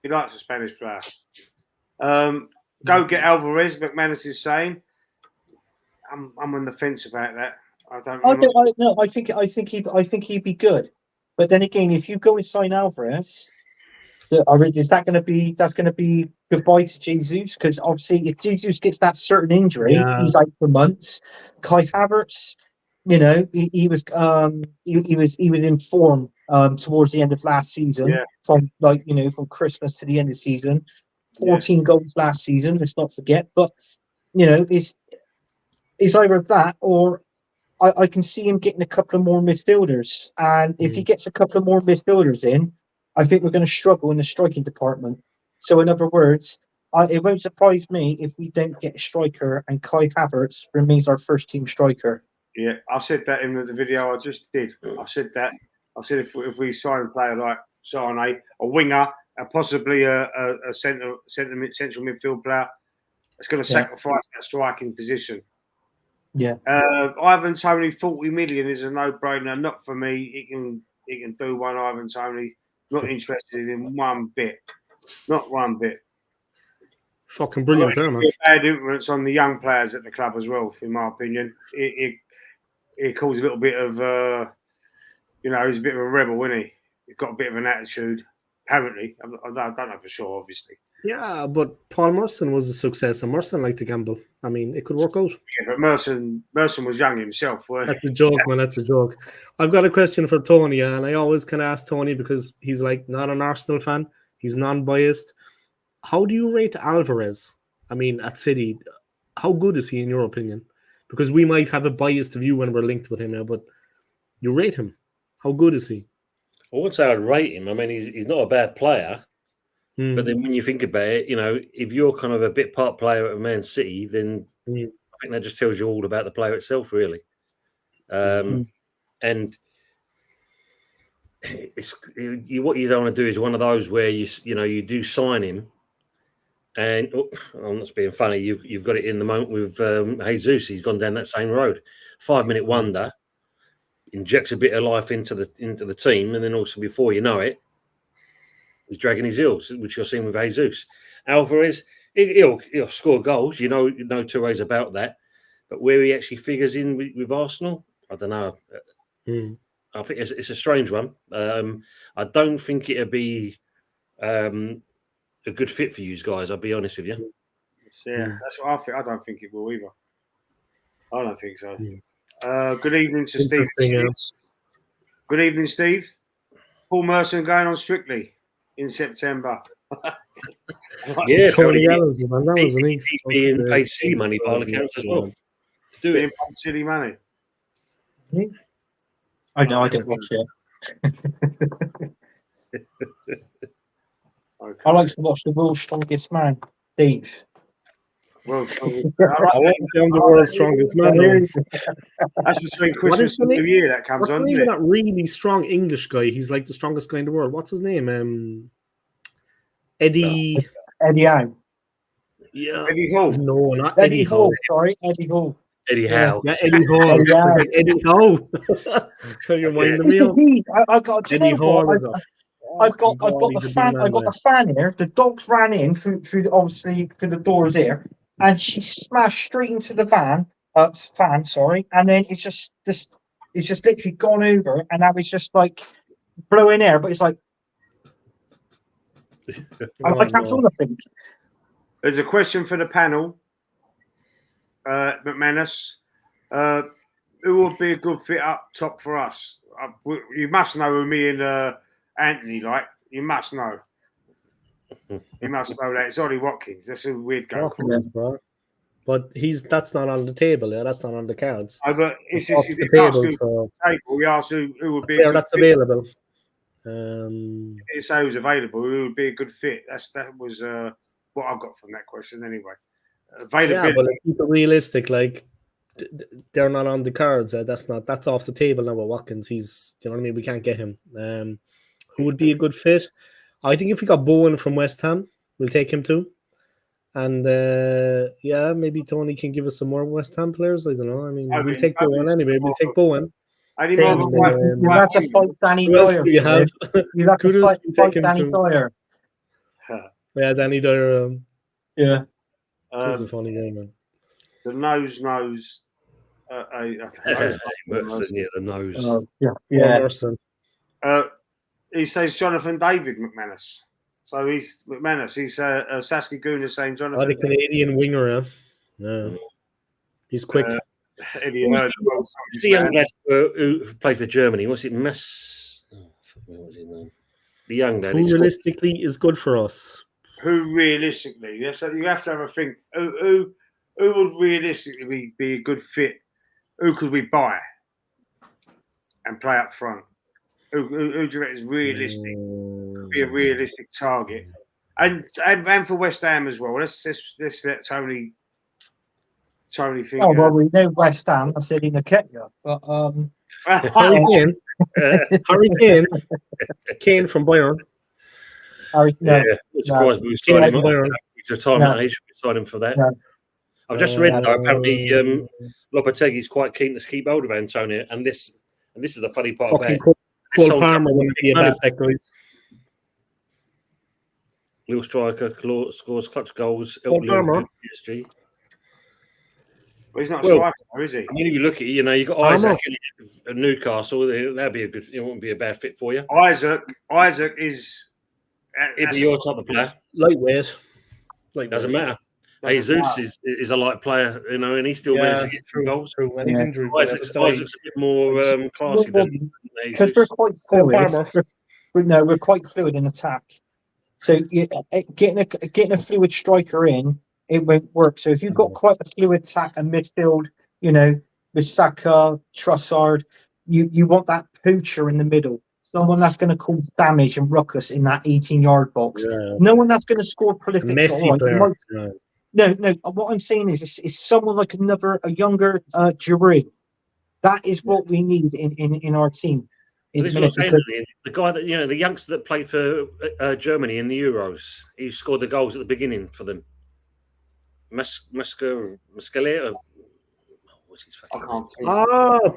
He likes a Spanish player. Go get Alvarez. McManus is saying. I'm on the fence about that. I think he'd be good. But then again, if you go and sign Alvarez, is that going to be goodbye to Jesus? Because obviously, if Jesus gets that certain injury, he's out for months. Kai Havertz, he was in form towards the end of last season, from Christmas to the end of the season. 14 goals last season. Let's not forget. But it's either that or I can see him getting a couple of more midfielders. And if he gets a couple of more midfielders in, I think we're going to struggle in the striking department. So, in other words, it won't surprise me if we don't get a striker and Kai Havertz remains our first team striker. Yeah, I said that in the video I just did. I said if we sign a player like Sane, a winger, and possibly a central midfield player, it's going to sacrifice that striking position. Yeah. Ivan Toney, 40 million is a no-brainer. Not for me. He can do one. Ivan Toney. Not interested in one bit. Not one bit. Fucking brilliant player, man. Bad influence on the young players at the club as well, in my opinion. It caused a little bit of, he's a bit of a rebel, isn't he? He's got a bit of an attitude, apparently. I don't know for sure, obviously. Yeah, but Paul Merson was a success, and Merson liked to gamble. I mean, it could work out. Yeah, but Merson was young himself, weren't he? That's a joke, man. That's a joke. I've got a question for Tony, and I always kind of ask Tony because he's like not an Arsenal fan. He's non-biased. How do you rate Alvarez? I mean, at City, how good is he in your opinion? Because we might have a biased view when we're linked with him now, but you rate him. How good is he? I wouldn't say I'd rate him. I mean, he's not a bad player. But then when you think about it, if you're kind of a bit part player at Man City, then I think that just tells you all about the player itself, really. And what you don't want to do is one of those where you do sign him, and I'm not being funny. You've got it in the moment with Jesus. He's gone down that same road. 5-minute wonder injects a bit of life into the team, and then also before you know it, he's dragging his heels, which you're seeing with Jesus. Alvarez, he'll score goals. No two ways about that. But where he actually figures in with Arsenal, I don't know. I think it's a strange one. I don't think it'll be a good fit for you guys. I'll be honest with you. Yeah, that's what I think. I don't think it will either. I don't think so. Good evening to Steve. Good evening, Steve. Paul Merson going on Strictly in September. Yeah, Tony Allen, man. That was he's being paid silly money by all accounts as well. Do it. Paid silly money. I know. I didn't watch it. Okay. I like to watch the World's Strongest Man, Steve. I want to see the world's strongest man. That's between Christmas and New Year that comes on. What's that really strong English guy? He's like the strongest guy in the world. What's his name? Eddie Howe. Yeah. Eddie Hall. No, not Eddie Hall. Sorry, Eddie Hall. Eddie Howe. Yeah, Eddie Hall. Eddie Howe. You're minding me up. I got Eddie Hall is I've got he's the a big fan. man, I've got man. the fan here. The dogs ran in through obviously through the doors here, and she smashed straight into the fan. Sorry, and then it's just literally gone over, and now it's just like blowing air. But it's like I can't no. do nothing. There's a question for the panel, McManus. Who would be a good fit up top for us? You must know who me and Anthony like. You must know. You must know that it's Ollie Watkins. That's who we'd go for. Watkins, bro. But that's not on the table. Yeah, that's not on the cards. But it's Off if the you ask table, who, so we ask who would be a player good that's fit. available. It's who's available. Who would be a good fit? That was what I got from that question anyway. Availability. Yeah, but if people realistic, like they're not on the cards. That's off the table now with Watkins. He's, you know what I mean. We can't get him. Who would be a good fit? I think if we got Bowen from West Ham, we'll take him too. And yeah, maybe Tony can give us some more West Ham players. I don't know. I mean, we'll take Bowen anyway. We'll take Bowen. You'll have to fight Danny Who else Dyer. do you have? You'll have to Kudus fight can take him Danny too. Dyer. Yeah, Danny Dyer. Yeah. He's a funny guy, man. The nose. Merson, yeah, the nose. Yeah. Merson. He says Jonathan David McManus. So he's McManus. He's Saskia Guna saying Jonathan. The Canadian winger, yeah. He's quick. Eddie Heard. The young lad who played for Germany. What's it? What was his name? The young lad. Who realistically is good for us? Who realistically? Yes, so you have to have a think. Who would realistically be a good fit? Who could we buy and play up front? Who do you reckon is realistic? Could be a realistic target, and for West Ham as well. Let's let Tony think. Oh well, we know West Ham. I said in Nketiah, but Harry Kane from Bayern. Surprised we signed him up. He's retirement age. We signed him for that. No. I've just read though. Apparently, Lopetegui's quite keen to keep hold of Antonio, and this is the funny part about it. Cole Palmer wouldn't be a bad back, guys. Little striker, scores clutch goals. Cole Palmer. PSG. Well, he's not a striker, is he? I mean, if you look at it, you've got Isaac at Newcastle. That'd be it wouldn't be a bad fit for you. Isaac is. It'd be your type of player. Lightweight. Doesn't matter. Jesus is a light player, and he still managed to get through goals. And he's injured. Isaac's a bit more classy than because we're quite fluid. We're quite fluid in attack. So getting a fluid striker in, it won't work. So if you've got quite a fluid attack and midfield, with Saka, Trossard, you want that poacher in the middle. Someone that's going to cause damage and ruckus in that 18-yard box. Yeah. No one that's going to score prolific. Messi player. No. What I'm saying is someone like a younger Giroud. That is what we need in our team. This is what I'm saying, the guy that the youngster that played for Germany in the Euros, he scored the goals at the beginning for them. Muslera. What's his fucking name?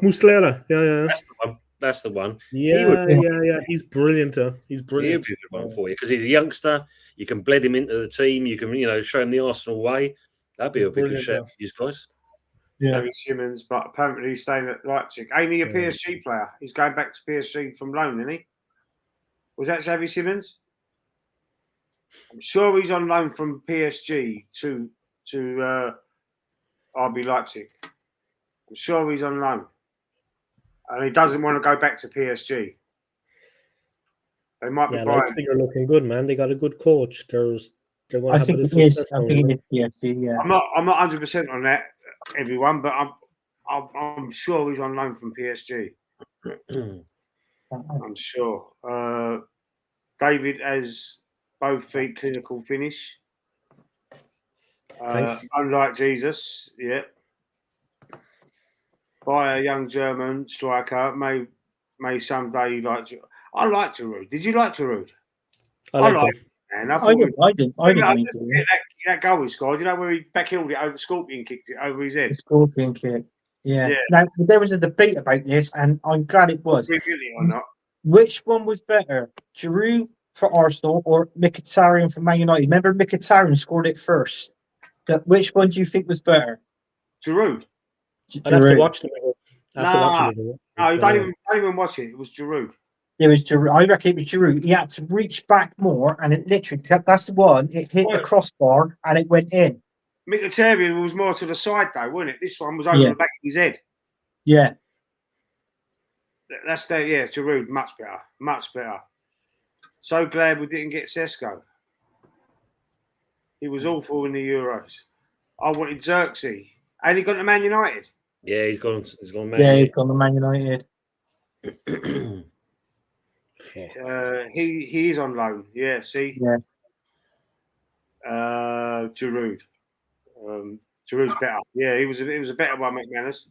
Muslera. Yeah. That's the one. Yeah. He's brilliant. He's brilliant. He'll be a good one for you because he's a youngster. You can blend him into the team. You can, show him the Arsenal way. That'd be a big shout for you guys. Yeah, Harry Simmons, but apparently he's staying at Leipzig. Ain't he a PSG player? He's going back to PSG from loan, isn't he? Was that Xavi Simmons? I'm sure he's on loan from PSG to RB Leipzig. I'm sure he's on loan. And he doesn't want to go back to PSG. They might be buying. Leipzig are looking good, man. They got a good coach. They're going to have a bit of success. I think it is PSG, yeah. I'm not 100% on that, everyone, but I'm sure he's on loan from PSG. I'm sure. David has both feet clinical finish. Unlike Jesus, yeah. By a young German striker, may someday like. I like Giroud. Did you like Giroud? I like him. Man. I didn't. That goal he scored. You know where he backheeled it over, scorpion kicked it over his head. The scorpion kick. Yeah. Now there was a debate about this, and I'm glad it was. Really or not? Which one was better, Giroud for Arsenal or Mkhitaryan for Man United? Remember, Mkhitaryan scored it first. Which one do you think was better? Giroud. I'd have to Giroud. watch them. After watching it. No, you don't even watch it. It was Giroud. It was Giroud. I reckon it was Giroud. He had to reach back more, and it literally, that's the one. It hit the crossbar and it went in. Mkhitaryan was more to the side though, wasn't it? This one was over the back of his head. Yeah. That's Giroud, much better. So glad we didn't get Sesko. He was awful in the Euros. I wanted Xerxes. And he gone to Man United. Yeah, he's gone Man Yeah, United. he's gone to Man United. He is on loan. Yeah, see? Yeah. Giroud. Giroud's better. Yeah, it was a better one, McManus.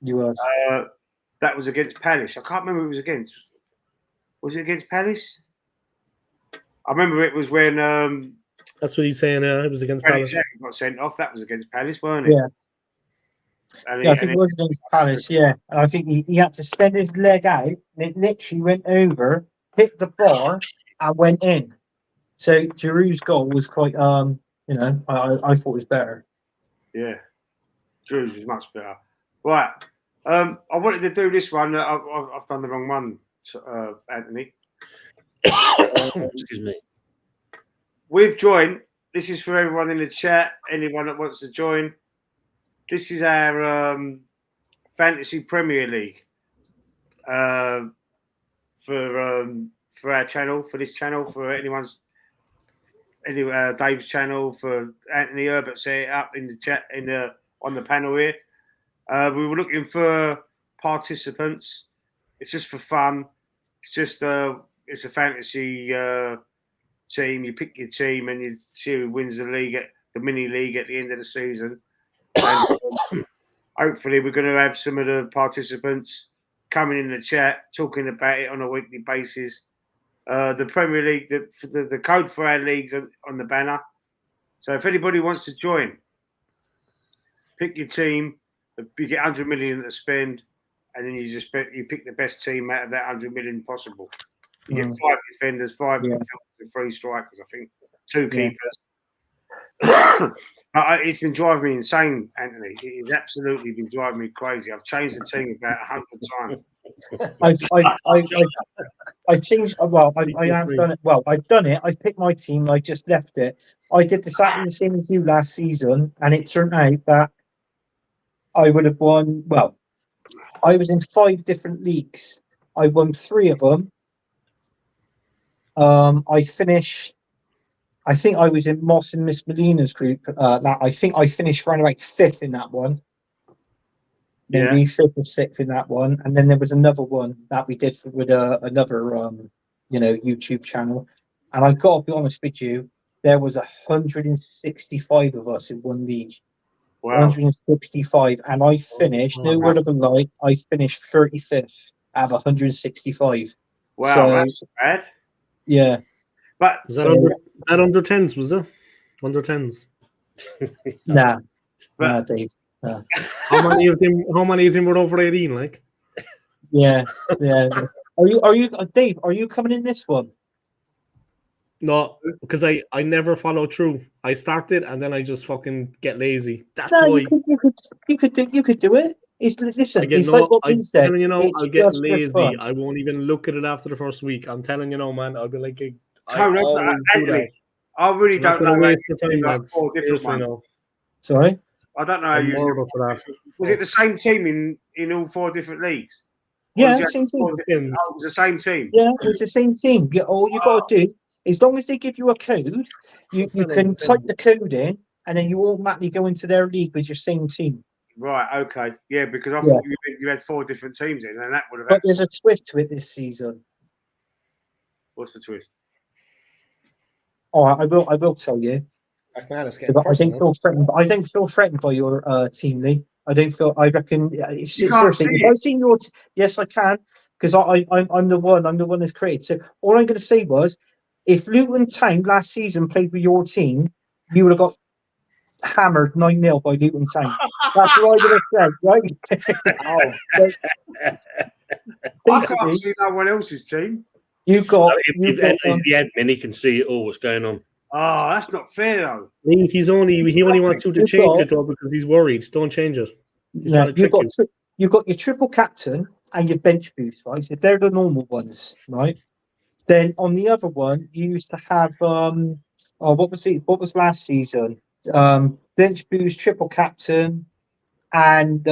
He was. That was against Palace. I can't remember who it was against. Was it against Palace? I remember it was when that's what he's saying. It was against Palace. Got sent off. That was against Palace, weren't it? Yeah. I think it was against Palace. Yeah, and I think he had to spend his leg out, and it literally went over, hit the bar, and went in. So Giroud's goal was quite, I thought it was better. Yeah, Giroud's was much better. Right. I wanted to do this one. I've done the wrong one, Anthony. Excuse me. We've joined. This is for everyone in the chat. Anyone that wants to join. This is our Fantasy Premier League for our channel, for this channel, for Dave's channel, for Anthony Herbert set it up in the chat on the panel here. We were looking for participants. It's just for fun. It's just it's a fantasy team. You pick your team and you see who wins the league, the mini league at the end of the season. And hopefully, we're going to have some of the participants coming in the chat, talking about it on a weekly basis. The Premier League, the code for our leagues on the banner. So if anybody wants to join, pick your team. You get 100 million to spend, and then you pick the best team out of that 100 million possible. You get 5 defenders, 5 midfielders, 3 strikers, I think, 2 keepers. It's been driving me insane, Anthony. It's absolutely been driving me crazy. I've changed the team about 100 times. I changed. Well, I have done it. Well, I've done it. I picked my team. I just left it. I did exactly the same as you last season, and it turned out that I would have won. Well, I was in 5 different leagues. I won 3 of them. I finished. I think I was in Moss and Miss Molina's group. I think I finished around about 5th in that one. Maybe 5th or 6th in that one, and then there was another one that we did with another YouTube channel. And I got to be honest with you, there was 165 of us in one league. Wow. 165, and I finished. No word of a lie, I finished 35th out of 165. Wow, so, that's bad. Yeah. But is that under 10s? Was it under 10s? Nah, Dave. Nah. How many of them were over 18? Like, yeah. Are you, Dave? Are you coming in this one? No, because I never follow through. I started and then I just fucking get lazy. That's why you could do it. Listen, it's like what I'm said. telling you now, I'll get lazy. I won't even look at it after the first week. I'm telling you now, man. I'll be like, Anthony, I really don't know. Waste your time, lads. Seriously, no. Sorry, I don't know how you. Was it the same team in all 4 different leagues? Yeah, same team. It was the same team. Yeah, it's the same team. All you got to do, as long as they give you a code, you can type the code in, and then you automatically go into their league with your same team. Right. Okay. Yeah, because I thought you had 4 different teams in, and that would have. But there's a twist to it this season. What's the twist? Oh, I will tell you. I don't feel threatened by your team, Lee. I reckon. Seriously, if I've seen your. Yes, I can, because I'm the one that's created. So all I'm going to say was, if Luton Town last season played with your team, you would have got hammered 9-0 by Luton Town. That's what I'm going to say, right? I can't Basically, see no one else's team. you've got. If Anthony's the admin, he can see it all. What's going on? Oh, that's not fair though. He only wants you to You've change got- it though because he's worried. Don't change it. He's No, trying to trick you. you've got your triple captain and your bench boost, right? So they're the normal ones, right? Then on the other one, you used to have what was last season? Bench boost, triple captain, and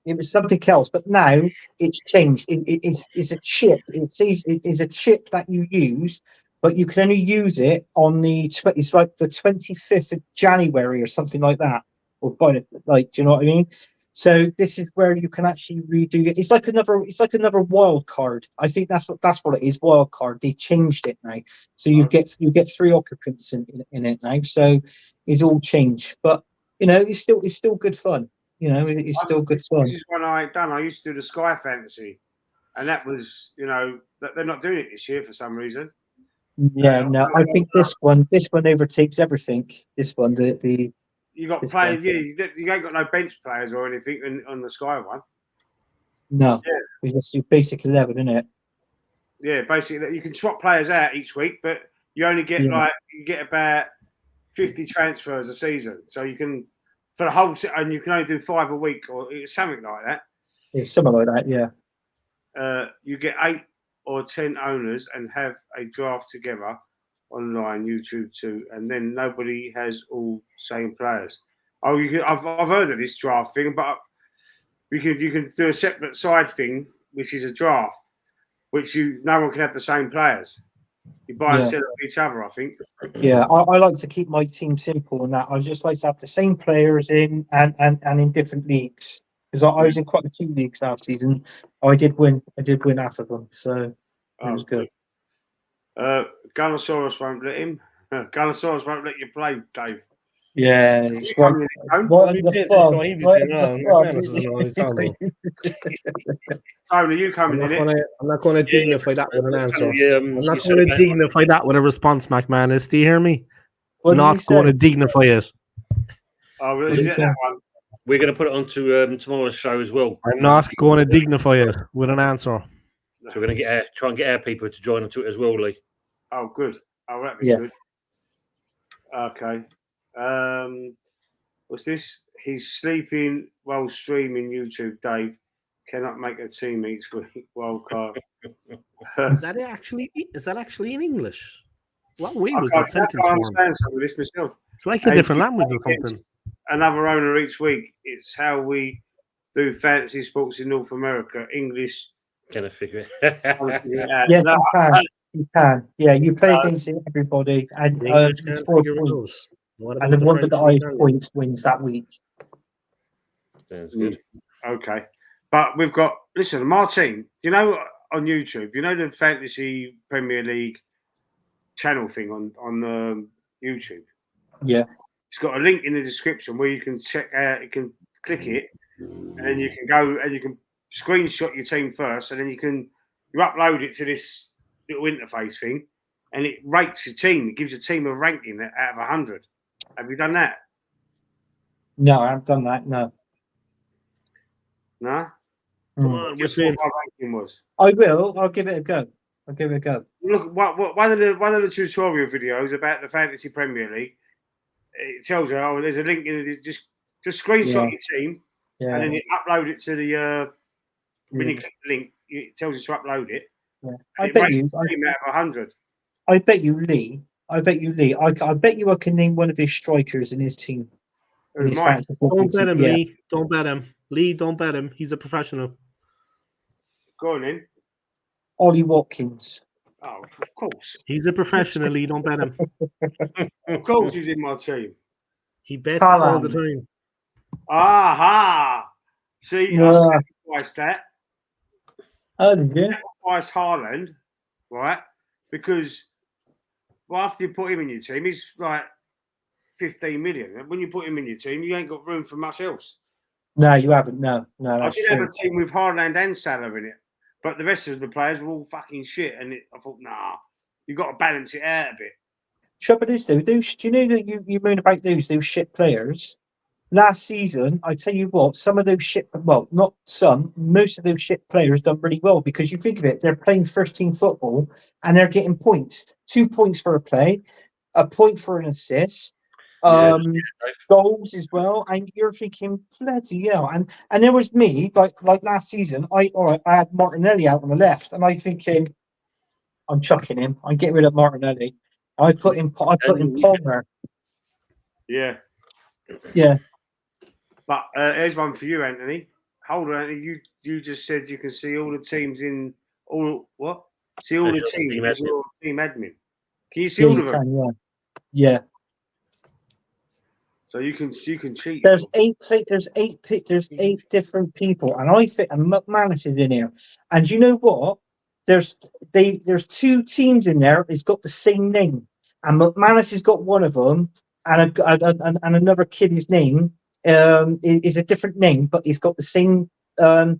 it was something else. But now it's changed. It's a chip. It says it is a chip that you use, but you can only use it on it's like the 25th of January or something like that. Or by like, do you know what I mean? So this is where you can actually redo it. It's like another wild card. I think that's what it is. Wild card. They changed it now, so you get 3 occupants in it now. So it's all changed, but it's still good fun. It's still good fun. This is one I ain't done. I used to do the Sky Fantasy, and that was, they're not doing it this year for some reason. Yeah, no, I think this one overtakes everything. This one, the You got players, you ain't got no bench players or anything on the Sky one. no, it's just your basic 11, isn't it? Yeah, basically you can swap players out each week, but you only get about 50 transfers a season. So you can for the whole and you can only do 5 a week or something like that. Yeah, something like that. Yeah. You get 8 or 10 owners and have a draft together online, YouTube too, and then nobody has all same players. Oh, I've heard of this draft thing, but you can do a separate side thing, which is a draft, which no one can have the same players. You buy and sell off each other, I think. Yeah, I like to keep my team simple and that. I just like to have the same players in and in different leagues. Because I was in quite a few leagues last season. I did win half of them, so it was good. Gunnosaurus won't let him. Gunnosaurus won't let you play, Dave. Yeah, You come in, Tony, you coming in it? I'm not going to dignify that with an answer. I'm not going to dignify that with a response, McManus. Do you hear me? Not going to dignify it. Oh, is it that one? We're going to put it onto tomorrow's show as well. I'm not going to dignify it with an answer. So we're going to try and get our people to join into it as well, Lee. Oh, good. Oh, that'd be good. Okay. What's this? He's sleeping while streaming YouTube. Dave cannot make a team each week. Wild card. Is that actually in English? What way was that sentence I formed? understand some of this myself. It's like a different language or something. Another owner each week. It's how we do fantasy sports in North America. English. Can I figure it? Yeah, you can. Yeah, you play against everybody and score points. And the one with the highest points wins that week. Sounds good. Okay. But we've got, listen, Martin, on YouTube, the Fantasy Premier League channel thing on YouTube? Yeah. It's got a link in the description where you can check out, you can click it, and then you can go and you can screenshot your team first, and then you upload it to this little interface thing, and it rates your team. It gives your team a ranking out of 100. Have you done that? No, I haven't done that. No. No? Come on, just what my ranking was. I will. I'll give it a go. Look, one of the tutorial videos about the Fantasy Premier League, it tells you, there's a link in it. Just screenshot your team, and then you upload it to the. When you click the link, it tells you to upload it. Yeah. I bet you. Out of 100. I bet you, Lee. I bet you I can name one of his strikers in his team. Don't bet him, Lee. Don't bet him. Lee, don't bet him. He's a professional. Go on in. Ollie Watkins. Oh, of course. He's a professional, Lee. Don't bet him. Of course he's in my team. He bets all the time. Aha! See, I sacrificed that. Oh, yeah. Sacrificed Haaland, right? Because after you put him in your team, he's like 15 million. When you put him in your team, you ain't got room for much else. No, you haven't. No. I did have a team with Haaland and Salah in it, but the rest of the players were all fucking shit. And I thought, nah, you've got to balance it out a bit. Trouble is, though, do you know that you moan about those shit players? last season, I tell you what, some of those shit, well, not some, most of those shit players done really well because you think of it, they're playing first team football and they're getting points. 2 points for a play, a point for an assist, Yeah, goals as well. And you're thinking, bloody hell. And there was me, like last season, I had Martinelli out on the left, and I'm thinking, I'm chucking him. I'm getting rid of Martinelli. I put in Palmer. Yeah. Yeah. But here's one for you, Anthony. Hold on, Anthony. You just said you can see all the teams in all what? See all As the your teams team as admin. your team admin. Can you see Yeah, all you of them? can, yeah. So you can cheat. There's eight different people, and I think and McManus is in here. And you know what? There's 2 teams in there. It's got the same name, and McManus has got one of them, and another kid. His name is a different name, but he's got the same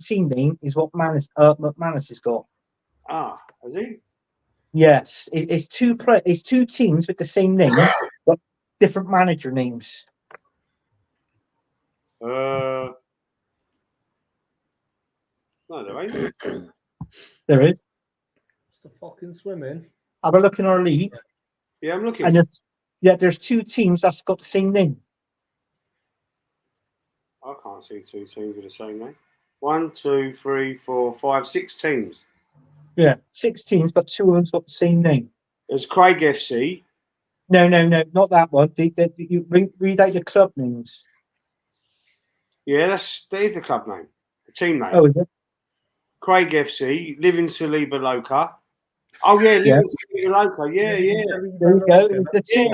team name. Is what McManus has got. Ah, has he? Yes, it's it's 2 teams with the same name, but different manager names. No, there ain't. There is. It's the fucking swimming. Have a look in our league. Yeah, I'm looking. And there's 2 teams that's got the same name. I can't see 2 teams with the same name. 1, 2, 3, 4, 5, 6 teams. Yeah, 6 teams, but 2 of them's got the same name. There's Craig FC. No, not that one. You read out the club names. Yeah, that is the club name, the team name. Oh, is it? Craig FC, Living Saliba Loca. Oh yeah, Living Saliba Loca. Yeah. There you go. Let's see.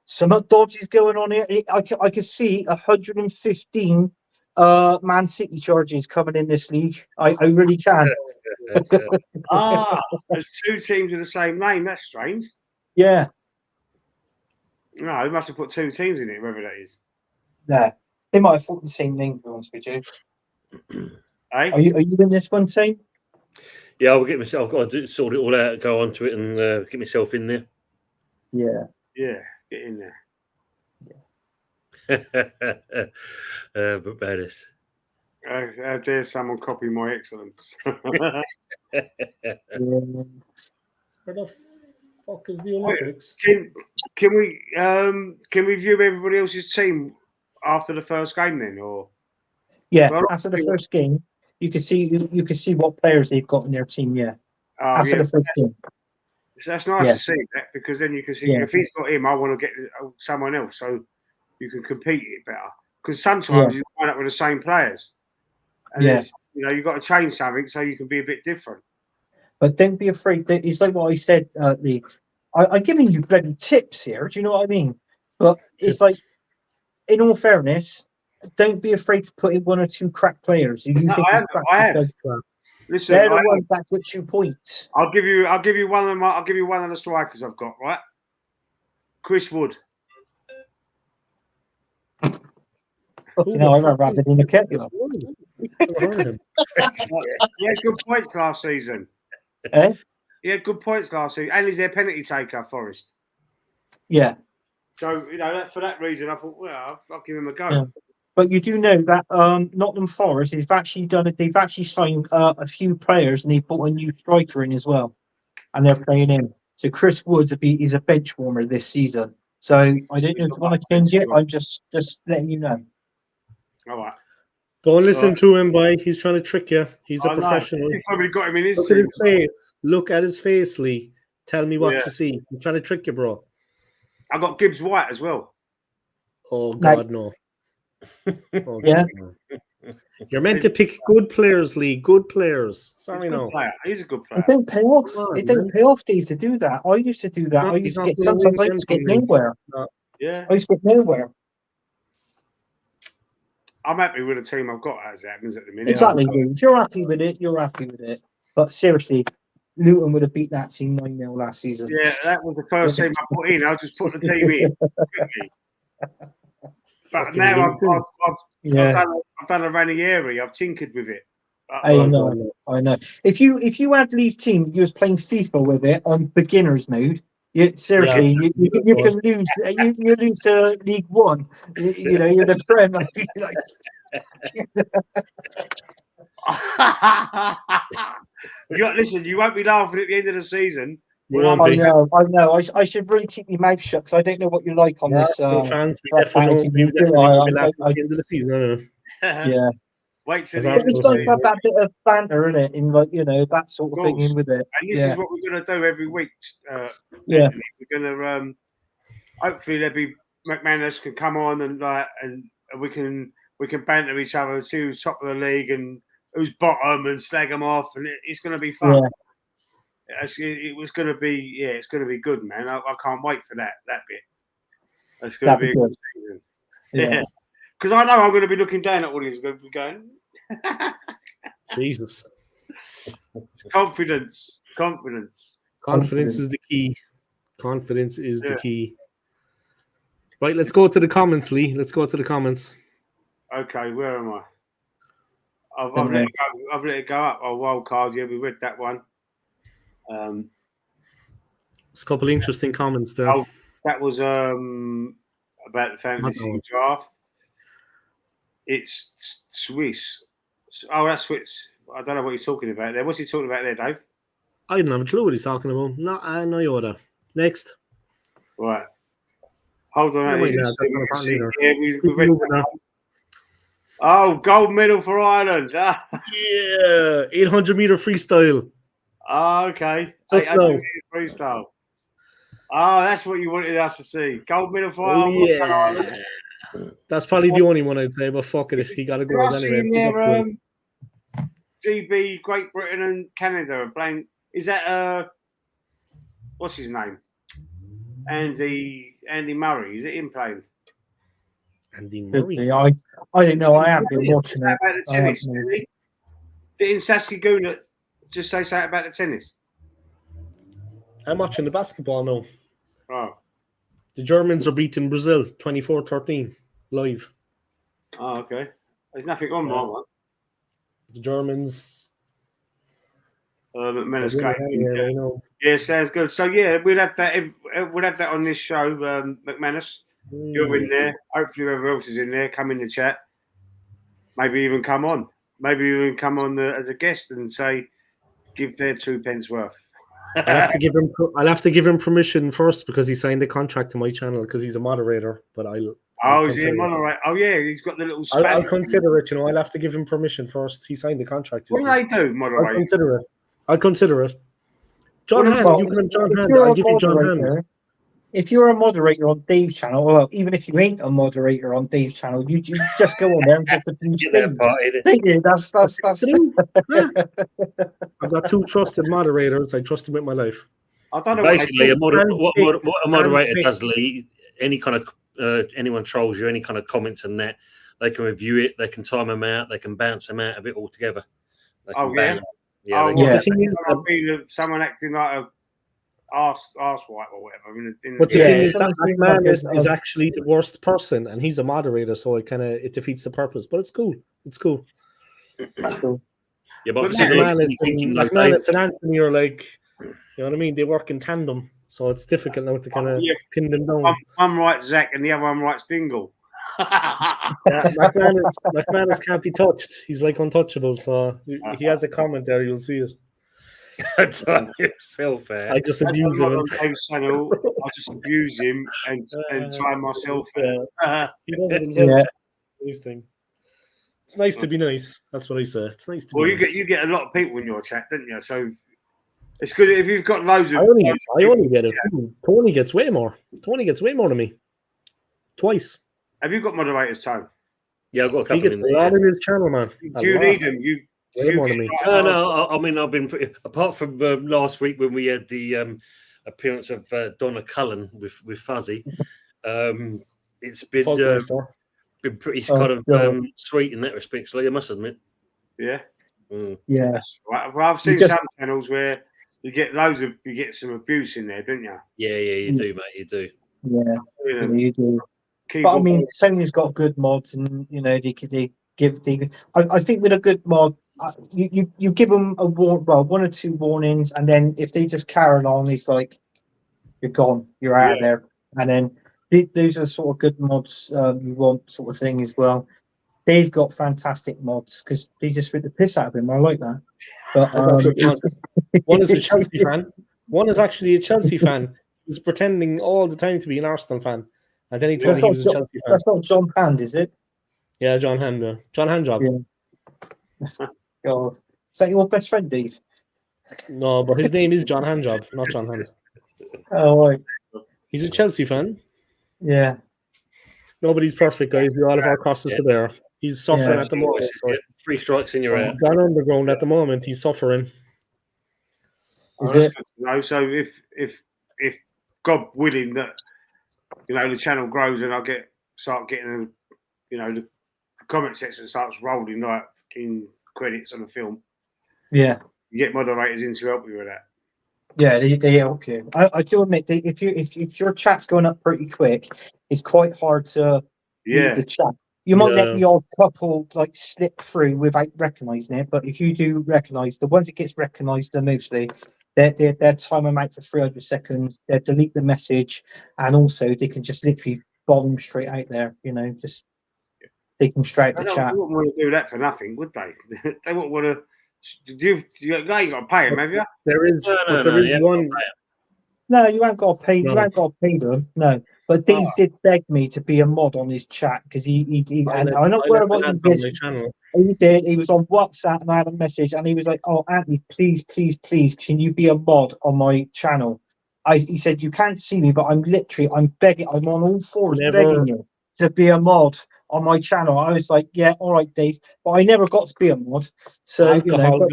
Some dodges going on here. I can see 115 Man City charges coming in this league. I really can. There's 2 teams with the same name. That's strange. Yeah. No, they must have put 2 teams in it, whoever that is. No, they might have thought the same name. To be honest with you. Hey? Are you in this one, Sam? Yeah, I'll get myself. I've got to sort it all out, go onto it, and get myself in there. Yeah. Yeah, get in But Baddest. How dare someone copy my excellence? Where the fuck is the Olympics? Can we view everybody else's team after the first game then, or? Yeah, Well, after the first game, you can see what players they've got in their team. Yeah, after the first game. That's nice to see that, because then you can see if he's got him, I want to get someone else, so you can compete it better. Because sometimes you wind up with the same players, and you've got to change something so you can be a bit different. But don't be afraid. It's like what I said, Lee. I'm giving you bloody tips here. Do you know what I mean? But it's like, in all fairness, don't be afraid to put in 1 or 2 crack players. I have. Listen, they're the ones that get you points. I'll give you one of the strikers I've got. Right, Chris Wood. I remember having in the kettle. He had good points last season. Eh? He had good points last season, and he's their penalty taker, Forest. Yeah. So for that reason, I thought, well, I'll give him a go. Yeah. But you do know that Nottingham Forest has actually done it. They've actually signed a few players, and they brought a new striker in as well, and they're playing him. So Chris Woods is a bench warmer this season. So I don't know if you want to change it. I'm just letting you know. All right. Don't listen to him, boy. He's trying to trick you. He's a professional. He's probably got him in his Look team. at his face. Look at his face, Lee. Tell me what you see. He's trying to trick you, bro. I got Gibbs White as well. Oh God, no. Oh, yeah. God, no. You're meant to pick good players, Lee. Good players. Sorry, no. He's a good player. It don't pay off. It don't pay off, Dave, to do that. I used to do that. I used to get nowhere. Yeah. I used to get nowhere. I'm happy with the team I've got as it happens at the minute. Exactly. If you're happy with it, you're happy with it. But seriously, Luton would have beat that team 9-0 last season. Yeah, that was the first team I put in. I'll just put the team in. But now I've done a Ranieri. I've tinkered with it. I know. If you had Lee's team, you was playing FIFA with it on beginner's mode, Seriously, you can lose. You lose to League One. You know, you're the Prem. Like, listen, you won't be laughing at the end of the season. You won't I be. know. I should really keep your mouth shut because I don't know what you like on this. Fans, we definitely won't be laughing at the end of the season. I know. Yeah. Wait till Because the It's like to have that bit of banter in it, in like, you know, that sort of thing in with it. And this is what we're going to do every week. Yeah. Anthony. We're going to hopefully there'll be McManus can come on and we can banter each other and see who's top of the league and who's bottom and slag them off, and it's going to be fun. Yeah. It was going to be it's going to be good, man. I can't wait for that bit. It's going to be a good season. Yeah. Because I know I'm going to be looking down at all these going to be going. Jesus. Confidence is the key. Confidence is the key. Right, let's go to the comments, Lee. Let's go to the comments. Okay, where am I? I've let it go up. Oh, wild card. Yeah, we read that one. There's a couple of interesting comments there. Oh, that was about the fantasy draft. It's Swiss. Oh, that's Swiss. I don't know what he's talking about there. What's he talking about there, Dave? I don't have a clue what he's talking about. No iota. Next. Right. Hold on. We gold medal for Ireland. Yeah, 800-meter freestyle. Oh, okay. 800-meter freestyle. Oh, that's what you wanted us to see. Gold medal for Ireland. That's probably the only one I'd say, but fuck it if he got to go anyway. GB, Great Britain and Canada are playing. Is that what's his name? Andy Murray. Is it him playing? Andy Murray. I don't know. I haven't been watching it. About the tennis, didn't Saskia Guna just say something about the tennis? I'm watching the basketball now. Oh. The Germans are beating Brazil 24-13 live. Oh, okay. There's nothing on my one. The Germans. McManus game. Yeah, sounds good. So yeah, we'll have that on this show. McManus, you're in there. Hopefully, whoever else is in there, come in the chat. Maybe even come on. Maybe even come on as a guest and say, give their 2 pence worth. I'll have to give him permission first because he signed a contract to my channel because he's a moderator. But is he a moderator? Oh yeah, he's got the little. I'll consider it. I'll have to give him permission first. He signed the contract. What do they do, moderator? I'll consider it. John Hand, you can John Hand. I'll give you John Hand. If you're a moderator on Dave's channel, well, even if you ain't a moderator on Dave's channel, you just go on there and just abuse Dave. Thank you. That's. I've got 2 trusted moderators. I trust them with my life. I don't know. Basically, what a moderator does, Lee. Any kind of anyone trolls you, any kind of comments and that, they can review it. They can time them out. They can bounce them out of it altogether. The thing is, someone acting like a arse white or whatever. But the thing is that man is actually the worst person, and he's a moderator, so it defeats the purpose. But it's cool. Yeah, but McManus and Anthony are like, you know what I mean? They work in tandem, so it's difficult now to kind of pin them down. One writes Zach, and the other one writes Dingle. McManus can't be touched. He's like untouchable. So he has a comment there. You'll see it. Time yourself out. I just abuse him. I just abuse him and time myself out. He does it himself. Thing. It's nice to be nice. That's what I say. It's nice to be nice. You get a lot of people in your chat, don't you? So it's good if you've got loads of. I only get it. Tony gets way more. Tony gets way more than me. Twice. Have you got moderators, Tone? Yeah, I've got a couple in there. A lot in his channel, man. Do you need them? No. I mean, I've been apart from last week when we had the appearance of Donna Cullen with Fuzzy. It's been pretty kind of sweet in that respect, so I must admit. Yeah. Yeah. That's right. Well, I've seen some channels where you get some abuse in there, don't you? Yeah, you do, mate. You do. Yeah, you do. But I mean, Sony's got good mods, and they give. I think with a good mod, you give them 1 or 2 warnings, and then if they just carry on, it's like you're gone. You're out of there. And then those are sort of good mods you want, sort of thing as well. They've got fantastic mods because they just fit the piss out of him. I like that. But I got good mods. One is a Chelsea fan. One is actually a Chelsea fan. He's pretending all the time to be an Arsenal fan, and then he told me he was a Chelsea fan. That's not John Hand, is it? Yeah, John Hand. John Handjob. Yeah. God. Is that your best friend, Dave? No, but his name is John Handjob, not John Hand. Oh, right. He's a Chelsea fan. Yeah. Nobody's perfect, guys. We all have our crosses to bear. He's suffering at the moment. So 3 strikes in your head. he's gone underground at the moment. He's suffering. Is that's it? good to know. So if God willing that the channel grows and I start getting the comment section starts rolling like in credits on the film. Yeah. You get moderators in to help you with that. Yeah, they help you. I do admit that if your chat's going up pretty quick, it's quite hard to read the chat. You might let the odd couple like slip through without recognising it, but if you do recognise the ones that gets recognised, they're mostly their time amount for 300 seconds. They delete the message, and also they can just literally bomb straight out there. Just take them straight out the chat. They wouldn't want to do that for nothing, would they? They wouldn't want to. You ain't got to pay them, have you? There is, there is one. No, you haven't got to pay. You haven't got to pay them. No, but Dave did beg me to be a mod on his chat because he and I'm not aware what he did. He did. He was on WhatsApp and I had a message and he was like, "Oh, Anthony, please, can you be a mod on my channel?" He said, "You can't see me, but I'm begging. I'm on all fours begging you to be a mod on my channel." I was like, "Yeah, all right, Dave," but I never got to be a mod. So but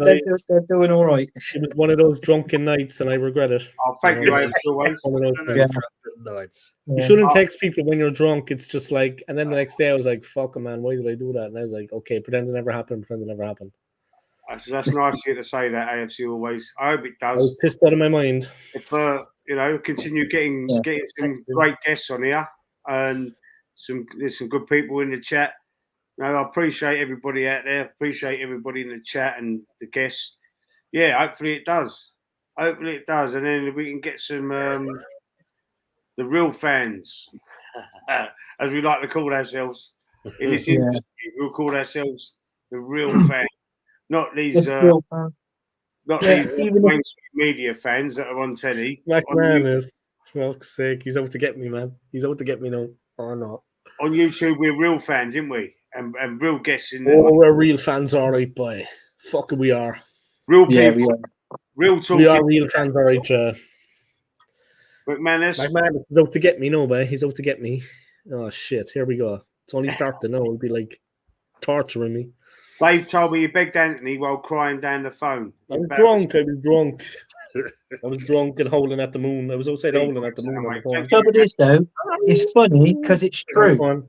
they're doing all right. It was one of those drunken nights, and I regret it. Oh, thank you, Abe, always. One of those nights. You shouldn't text people when you're drunk. It's just like, and then the next day I was like, "Fuck, man, why did I do that?" And I was like, "Okay, pretend it never happened. Pretend it never happened." That's nice of you to say that, AFC always. I hope it does. I was pissed out of my mind. If continue getting some great guests on here, and there's some good people in the chat. I appreciate everybody out there. Appreciate everybody in the chat and the guests. Yeah, hopefully it does. Hopefully it does, and then we can get some the real fans, as we like to call ourselves in this industry. We'll call ourselves the real fans, not these mainstream media fans that are on telly. McMahon is, for fuck's sake, he's out to get me, man. He's out to get me now, or not. On YouTube, we're real fans, aren't we? And real guests in there. Oh, we're real fans, all right, boy. Fuck it, we are. Real people. We are. Real talk. We are real fans, all right, McManus is out to get me, no, boy. He's out to get me. Oh, shit. Here we go. It's only starting now. It'll be like torturing me. Dave told me you begged Anthony while crying down the phone. I was drunk. I was drunk and howling at the moon. I was outside howling at the moon. The trouble is, though, it's funny because it's true.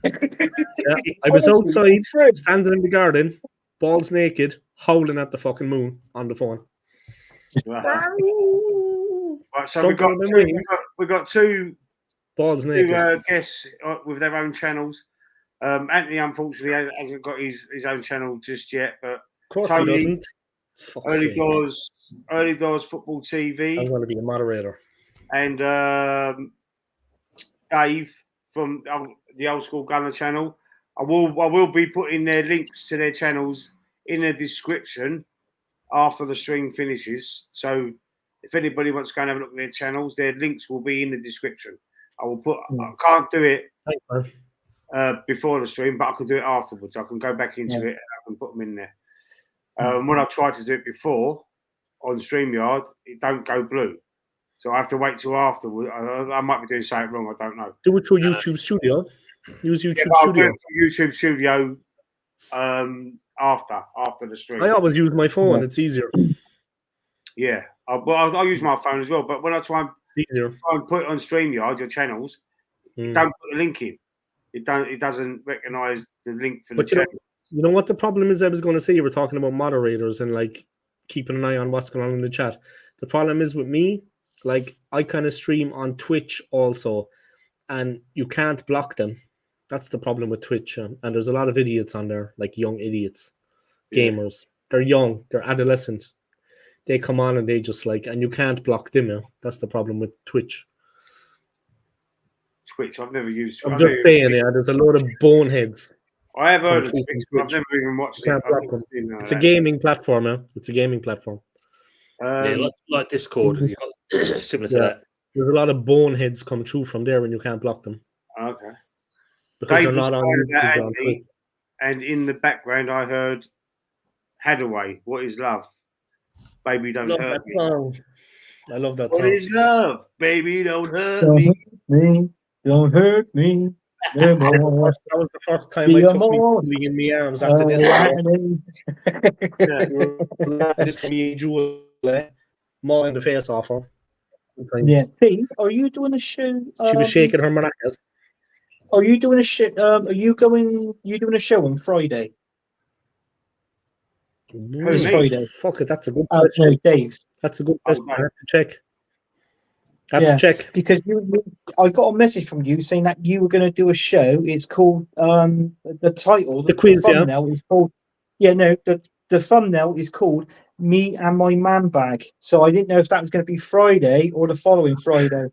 I was outside, standing in the garden, balls naked, howling at the fucking moon on the phone. Right, so we got two balls naked guests with their own channels. Anthony, unfortunately, hasn't got his own channel just yet, but of course Tony, he doesn't. Early Doors Football TV. I'm going to be a moderator. And Dave from the Old School Gunner channel. I will be putting their links to their channels in the description after the stream finishes. So if anybody wants to go and have a look at their channels, their links will be in the description. I will put. I can't do it before the stream, but I can do it afterwards. I can go back into it and I can put them in there. When I tried to do it before on StreamYard, it don't go blue. So I have to wait till afterwards. I might be doing something wrong. I don't know. Do it through YouTube Studio. Use YouTube Studio. YouTube Studio after the stream. I always use my phone. It's easier. Yeah. I'll use my phone as well. But when I try and put it on StreamYard, your channels, don't put the link in. It doesn't recognise the link for the channel. You know what the problem is? I was going to say you were talking about moderators and like keeping an eye on what's going on in the chat. The problem is with me, like I kind of stream on Twitch also, and you can't block them. That's the problem with Twitch. And there's a lot of idiots on there, like young idiots, gamers. They're young, they're adolescent. they come on and they just like, and you can't block them. Yeah? That's the problem with Twitch. Twitch. I've never used. I'm just saying, yeah, there's a lot of boneheads. I have heard of Twitch, Twitch, but I've never even watched You it. can't block them. It's a gaming platform, yeah. It's a gaming platform. Yeah, like Discord, you've got similar to that. There's a lot of boneheads come through from there when you can't block them. Okay. Because Dave they're not on was YouTube. They're on Andy, Twitch. and in the background, I heard Hadaway. What is love? Baby, don't Love hurt that me. song. I love that What song. is love? Baby, don't hurt Don't me. hurt me. Don't hurt me. No more. That was the first time Be I a took me more. pulling in my arms after this. After this, me and Jewel, mauling the face off her. Yeah, Dave, are you doing a show? She was shaking her maracas. Are you doing a show? Are you going? You doing a show on Friday? This me? Friday. Fuck it, that's a good No, question. Dave. That's a good question. Dave. I have to check. I have to check. Because I got a message from you saying that you were going to do a show. It's called the title, The quiz, thumbnail is called. Yeah, no, the thumbnail is called "Me and My Man Bag." So I didn't know if that was going to be Friday or the following Friday.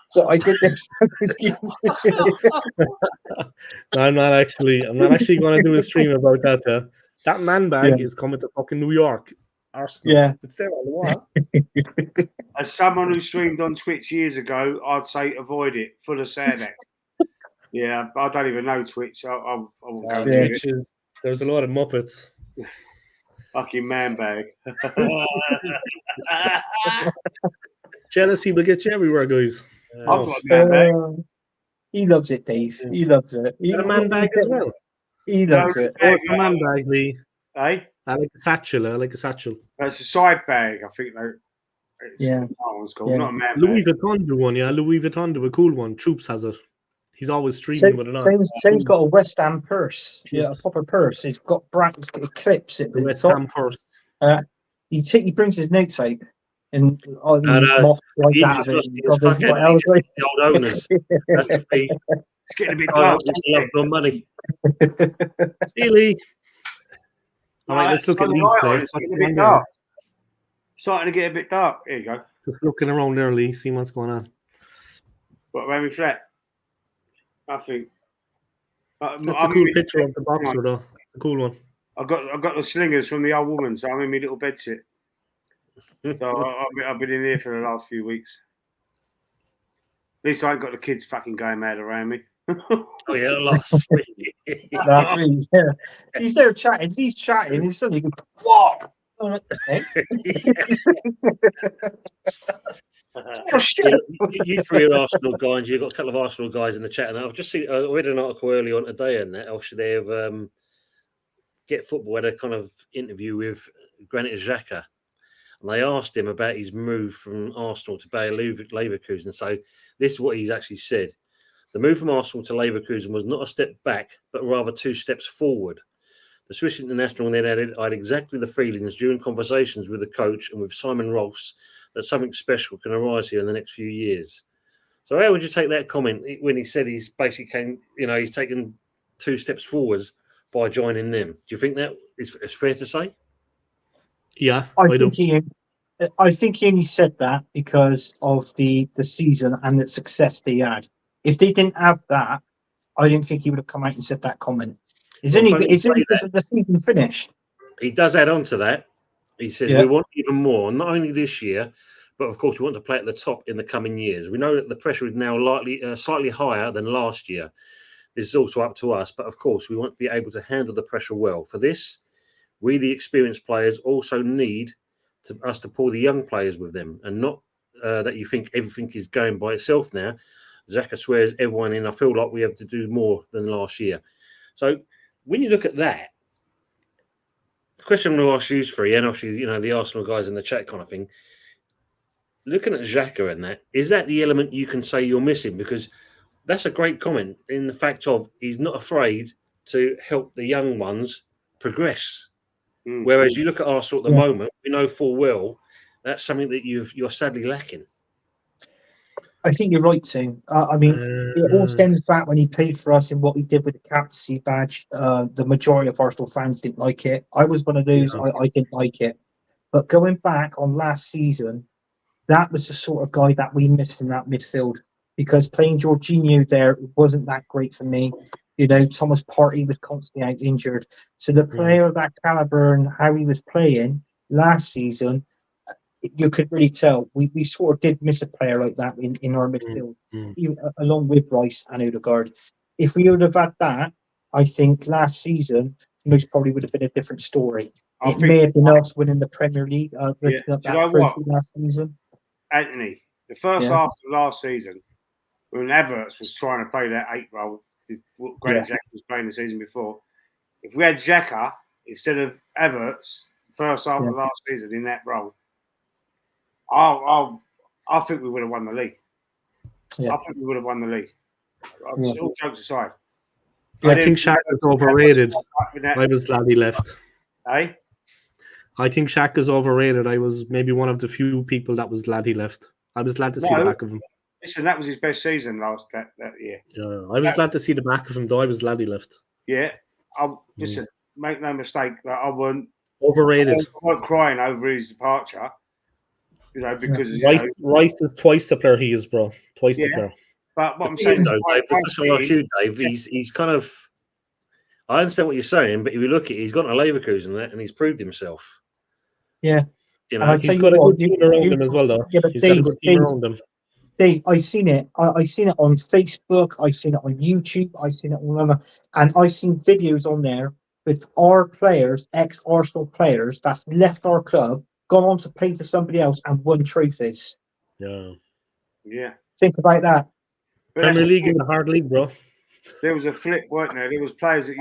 So I did this. No, I'm not actually going to do a stream about that. That man bag is coming to fucking New York. Arsenal. Yeah. It's there on the wall. As someone who streamed on Twitch years ago, I'd say avoid it. Full of sad acts. Yeah, I don't even know Twitch. I won't go near it. There's a lot of Muppets. Fucking man bag. Jealousy will get you everywhere, guys. I've got a man bag. He loves it, Dave. He loves it. Got a man bag as well. He loves it. What's a man bag, Lee? Hey? I like a satchel. That's a side bag, I think. Yeah. That one's called, Yeah. not a man Louis bag. Vuitton do one, yeah. Louis Vuitton do a cool one. Troops has it. He's always streaming with it on. Same's got a West Ham purse. Yeah, a proper purse. It's got clips at The the West top. Ham purse. He brings his notes out and No, like he that. just and lost his God knows fucking what else. the old owners. That's the fee. It's getting a bit I dark. just love the money. See you, Lee. All right, let's it's look at on the Lee's right place. It's getting a bit dark. Starting to get a bit dark. Here you go. Just looking around there, Lee, see what's going on. What, around me flat? I think. That's a cool picture of the boxer, though. It's a cool one. I've got the slingers from the old woman, so I'm in my little bed sit. So I've been in here for the last few weeks. At least I ain't got the kids fucking going mad around me. Oh yeah, last week. That's me. Yeah. He's there chatting. He's chatting. And suddenly you go, what? Oh, shit. You three are Arsenal guys. You've got a couple of Arsenal guys in the chat, and I've just seen. I read an article early on today, and that obviously they have Get Football had a kind of interview with Granit Xhaka, and they asked him about his move from Arsenal to Bayer Leverkusen. So this is what he's actually said: the move from Arsenal to Leverkusen was not a step back, but rather 2 steps forward. The Swiss international then added, "I had exactly the feelings during conversations with the coach and with Simon Rolfs that something special can arise here in the next few years." So how would you take that comment when he said he's basically he's taken 2 steps forward by joining them? Do you think that is fair to say? Yeah, I do. think he only said that because of the season and the success they had. If they didn't have that, I didn't think he would have come out and said that comment. It's only because of the season finished. He does add on to that. He says, we want even more, not only this year, but of course we want to play at the top in the coming years. We know that the pressure is now slightly higher than last year. This is also up to us, but of course we want to be able to handle the pressure well. For this, we, the experienced players, also need us to pull the young players with them, and not that you think everything is going by itself now. Xhaka swears everyone in. I feel like we have to do more than last year. So when you look at that, the question I'm going to ask you three, and obviously, the Arsenal guys in the chat kind of thing, looking at Xhaka and that, is that the element you can say you're missing? Because that's a great comment in the fact of he's not afraid to help the young ones progress. Whereas you look at Arsenal at the moment, we know full well that's something that you're sadly lacking. I think you're right, Tim. It all stems back when he played for us and what he did with the captaincy badge. The majority of Arsenal fans didn't like it. I was one of those. I didn't like it. But going back on last season, that was the sort of guy that we missed in that midfield, because playing Jorginho there wasn't that great for me. You know, Thomas Partey was constantly out injured. So the player of that caliber and how he was playing last season, you could really tell we sort of did miss a player like that in our midfield, even, along with Rice and Odegaard. If we would have had that, I think last season most probably would have been a different story. It may have been us winning the Premier League, lifting up that trophy last season. Anthony, the first half of last season, when Everts was trying to play that 8 role, what Granit Xhaka was playing the season before, if we had Xhaka instead of Everts, first half of last season in that role, I think we would have won the league. Yeah. I think we would have won the league. All jokes aside. I think Shaq is overrated. I was glad he left. Hey? I think Shaq is overrated. I was maybe one of the few people that was glad he left. I was glad to see the back of him. Listen, that was his best season that year. Yeah, I was glad to see the back of him, though. I was glad he left. Yeah. Listen, make no mistake that I wasn't overrated. I wasn't crying over his departure. You know, because Rice is twice the player he is, bro. Twice the player. But what I'm saying, though, Dave, like you, Dave, he's kind of. I understand what you're saying, but if you look at it, he's gone to Leverkusen and he's proved himself. Yeah. You know, he's got a good team around him as well, though. Yeah, but he's got a good team around him. Dave, I've seen it. I've seen it on Facebook. I've seen it on YouTube. I've seen it all over. And I've seen videos on there with our players, ex-Arsenal players, that's left our club, gone on to play for somebody else and won trophies. Yeah. Yeah. Think about that. Premier League is a hard league, bro. There was a flip, weren't there? There was players that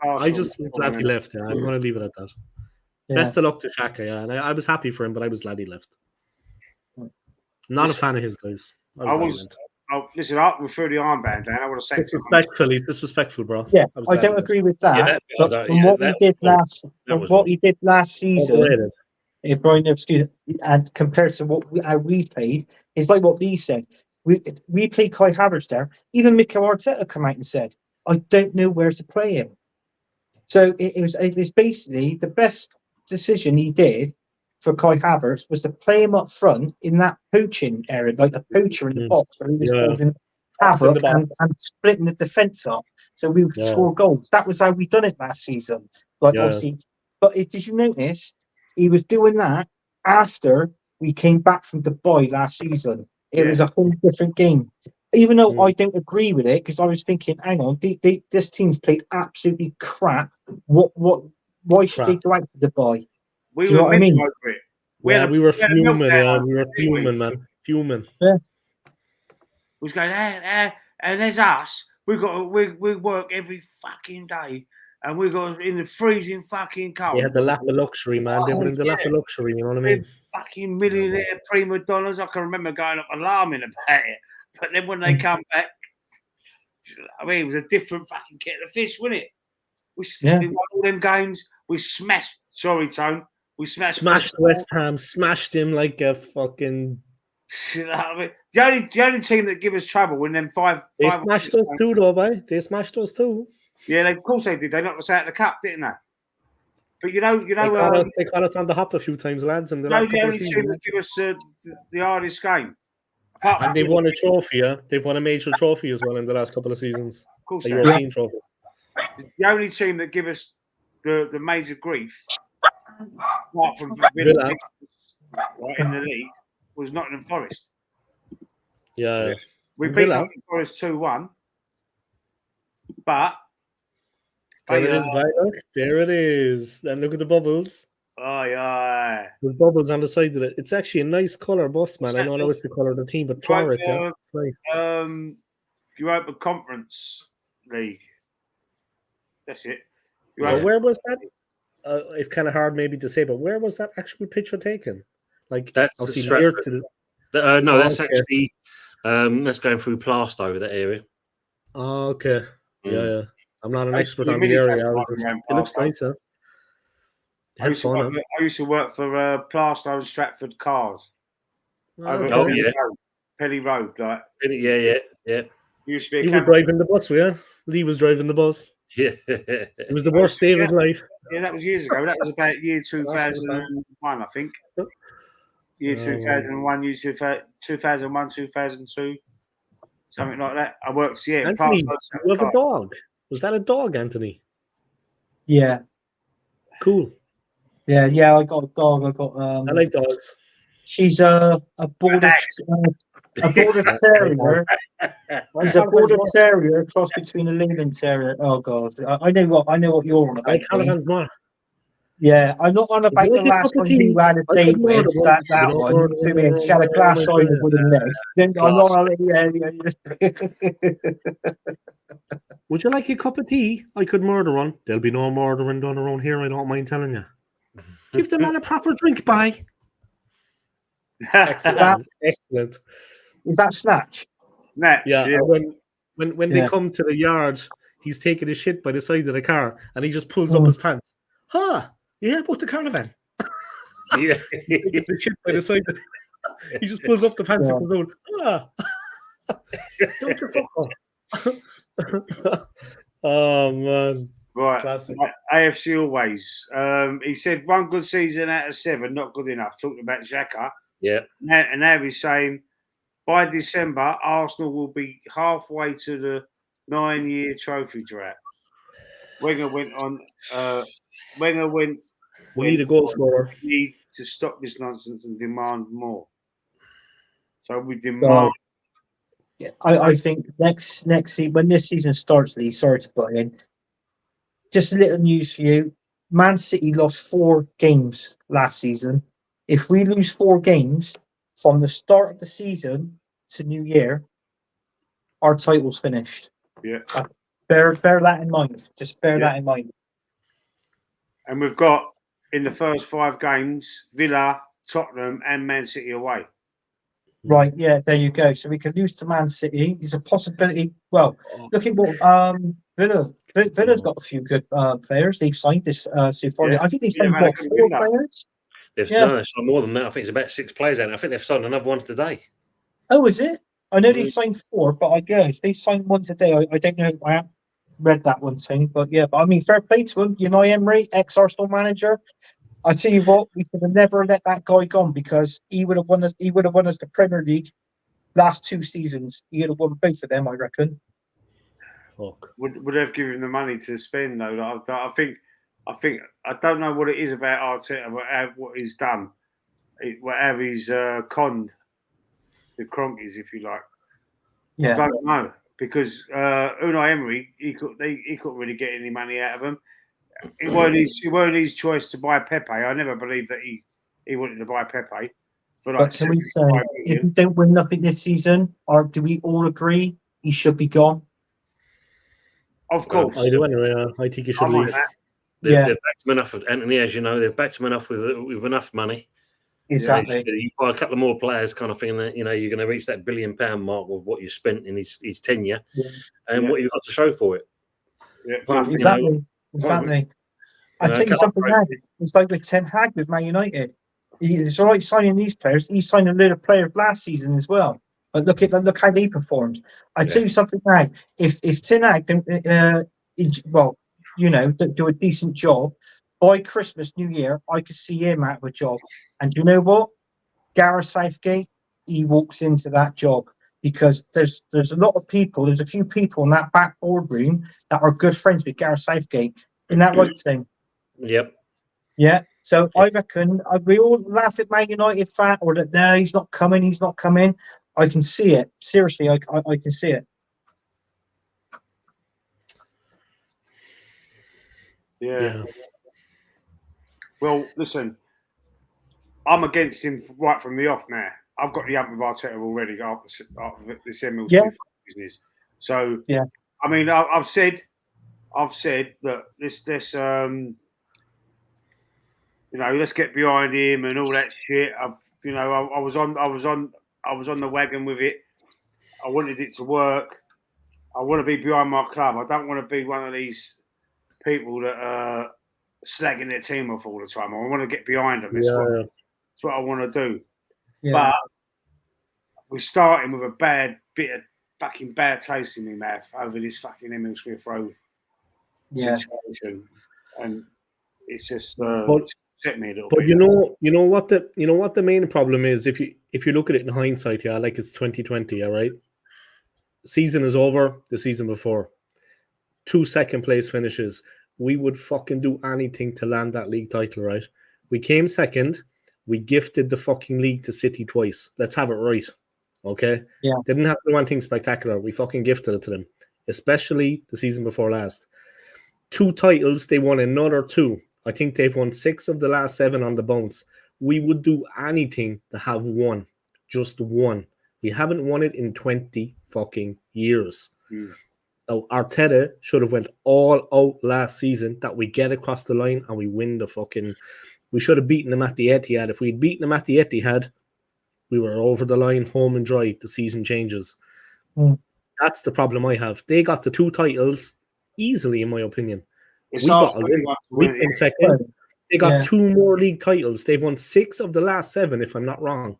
I just was glad he left. Yeah, I'm going to leave it at that. Yeah. Best of luck to Xhaka, yeah. And I was happy for him, but I was glad he left. Not a fan of his, guys. Listen, we threw the armband down. I would have said disrespectful. He's disrespectful, bro. Yeah, I don't agree with that. But from what he did last season, Brian, excuse me, and compared to how we played, it's like what Lee said. We played Kai Havertz there. Even Mikel Arteta came out and said, "I don't know where to play him." So it was basically the best decision he did for Kai Havertz was to play him up front in that poaching area, like a poacher in the box, where he was causing havoc and splitting the defence up, so we would score goals. That was how we done it last season. Obviously, but did you notice he was doing that after we came back from Dubai last season? It was a whole different game. Even though I don't agree with it, because I was thinking, hang on, this team's played absolutely crap. Why should they go out to Dubai? We were over it. We were fuming, we were fuming, man. Fuming. Yeah. We was going, and there's us. We work every fucking day, and we got in the freezing fucking cold. They had the lap of luxury, man. They were in the lap of luxury, you know what I mean? Fucking millionaire prima donnas. I can remember going up alarming about it. But then when they come back, I mean, it was a different fucking kettle of fish, wasn't it? We won all them games. We smashed. Sorry, Tone. We smashed West Ham. Smashed him like a fucking. You know what I mean? The only team that give us trouble when them five. They smashed us too, though, boy. They smashed us too. Yeah, of course they did. They knocked us out of the cup, didn't they? But you know, they caught us on the hop a few times, lads. And the only team that give us the hardest game. And they've won a trophy, yeah. They've won a major trophy as well in the last couple of seasons. Of course, a European trophy. The only team that give us the major grief, apart from Villa, in the league, was Nottingham Forest. Yeah. We beat Nottingham Forest 2-1, but there it is, Violet. There it is. And look at the bubbles. Oh yeah. There's bubbles on the side of it. It's actually a nice colour, boss, man. I don't know it's the colour of the team, but claret, yeah. It's nice. Europa Conference League. That's it. Where was that? It's kind of hard maybe to say, but where was that actual picture taken? Like that's near to the... no, that's actually that's going through Plaistow, that area. Oh, okay. Yeah. I'm not an expert on the area. It looks nice, huh? I used to work for Plaistow and Stratford Cars. Penny Road, like. Yeah. Used to be you were driving the bus, yeah? Lee was driving the bus. Yeah. It was the worst day of his life. Yeah, that was years ago. That was about year 2001, I think. Year 2001, year 2001, 2002, something like that. I worked, Anthony, you have a dog. Was that a dog, Anthony? Yeah. Cool. Yeah. I got a dog. I got. I like dogs. She's a border terrier. She's a border terrier cross between a Lincoln Terrier. Oh God, I know what you're on about. I Calavan's more. Yeah, I'm not on about the last one you had a date with. That one. She had a glass eye with a wooden leg. I'm not on Would you like a cup of tea? I could murder one. There'll be no murdering done around here, I don't mind telling you. Give the man a proper drink, bye. Excellent. Excellent. Is that Snatch? Snatch, yeah. When they come to the yard, he's taking his shit by the side of the car and he just pulls up his pants. Huh? You hear about the caravan? Yeah. The shit by the side. He just pulls up the pants and goes out. Don't you fuck up. Oh man. Right. Classic. AFC always. He said 1 good season out of 7, not good enough. Talking about Xhaka. Yeah. And now he's saying by December, Arsenal will be halfway to the 9-year trophy drought. Wenger went on. We need a goal scorer. We need to stop this nonsense and demand more. So we demand. Yeah, I think next season, when this season starts, Lee, sorry to put in, just a little news for you. Man City lost 4 games last season. If we lose 4 games from the start of the season to New Year, our title's finished. Yeah. Bear that in mind. Just bear that in mind. And we've got in the first 5 games Villa, Tottenham, and Man City away. Right, yeah, there you go. So we could lose to Man City. There's a possibility. Well, look at what Villa's got a few good players. They've signed this so far. I think they've signed 4 players. They've signed more than that. I think it's about 6 players out. I think they've signed another one today. Oh, is it? I know they've signed 4, but I guess they signed one today. I don't know. I haven't read that one thing, but yeah. But I mean, fair play to him. Unai Emery, ex-Arsenal manager. I tell you what, we should have never let that guy go because he would have won us. He would have won us the Premier League last 2 seasons. He would have won both of them, I reckon. Fuck. Would have given him the money to spend though. I think I don't know what it is about Arteta, what he's done, whatever he's conned the Cronkies, if you like. Yeah. I don't know because Unai Emery, he couldn't really get any money out of him. It weren't his choice to buy Pepe. I never believed that he wanted to buy Pepe. But can we say if we don't win nothing this season, or do we all agree he should be gone? Of course, I do anyway. I think he should leave. They've backed him enough, Anthony, as you know. They've backed him enough with enough money. Exactly. You buy a couple of more players, kind of thing. That you're going to reach that £1 billion mark of what you spent in his tenure, and what you've got to show for it. Yeah, exactly. I tell you something, man. It's like with Ten Hag with Man United. He's all right signing these players. He signed a lot of players last season as well. But look how they performed. I tell you something, man. If Ten Hag do a decent job by Christmas, New Year, I could see him out of a job. And you know what? Gareth Southgate, he walks into that job because there's a lot of people. There's a few people in that back boardroom that are good friends with Gareth Southgate. Isn't that right, Tim? Yep. Yeah. So I reckon we all laugh at Man United fan or that no, he's not coming. I can see it. Seriously, I can see it. Yeah. Well, listen, I'm against him right from the off now. I've got the hump with Arteta already after this Emil Smith business. So I mean, I've said that this let's get behind him and all that shit. I was on the wagon with it. I wanted it to work. I want to be behind my club. I don't want to be one of these people that are slagging their team off all the time. I want to get behind them. That's what I want to do. Yeah. But we're starting with a bit of fucking bad taste in my mouth over this fucking Emil Smith Rowe situation, and it's just upset me a little But bit. you know what the main problem is if you look at it in hindsight, yeah, like it's 2020, all right. Season is over. The season before, 2 second place finishes. We would fucking do anything to land that league title, right? We came second. We gifted the fucking league to City twice. Let's have it right, okay? Yeah. Didn't have to do anything spectacular. We fucking gifted it to them, especially the season before last. 2 titles. They won another 2. I think they've won 6 of the last 7 on the bounce. We would do anything to have one, just one. We haven't won it in 20 fucking years. So Arteta should have went all out last season that we get across the line and we win the fucking... We should have beaten them at the Etihad. If we'd beaten them at the Etihad, we were over the line, home and dry. The season changes. That's the problem I have. They got the 2 titles easily, in my opinion. We bottled it. We came second. They got 2 more league titles. They've won 6 of the last 7, if I'm not wrong.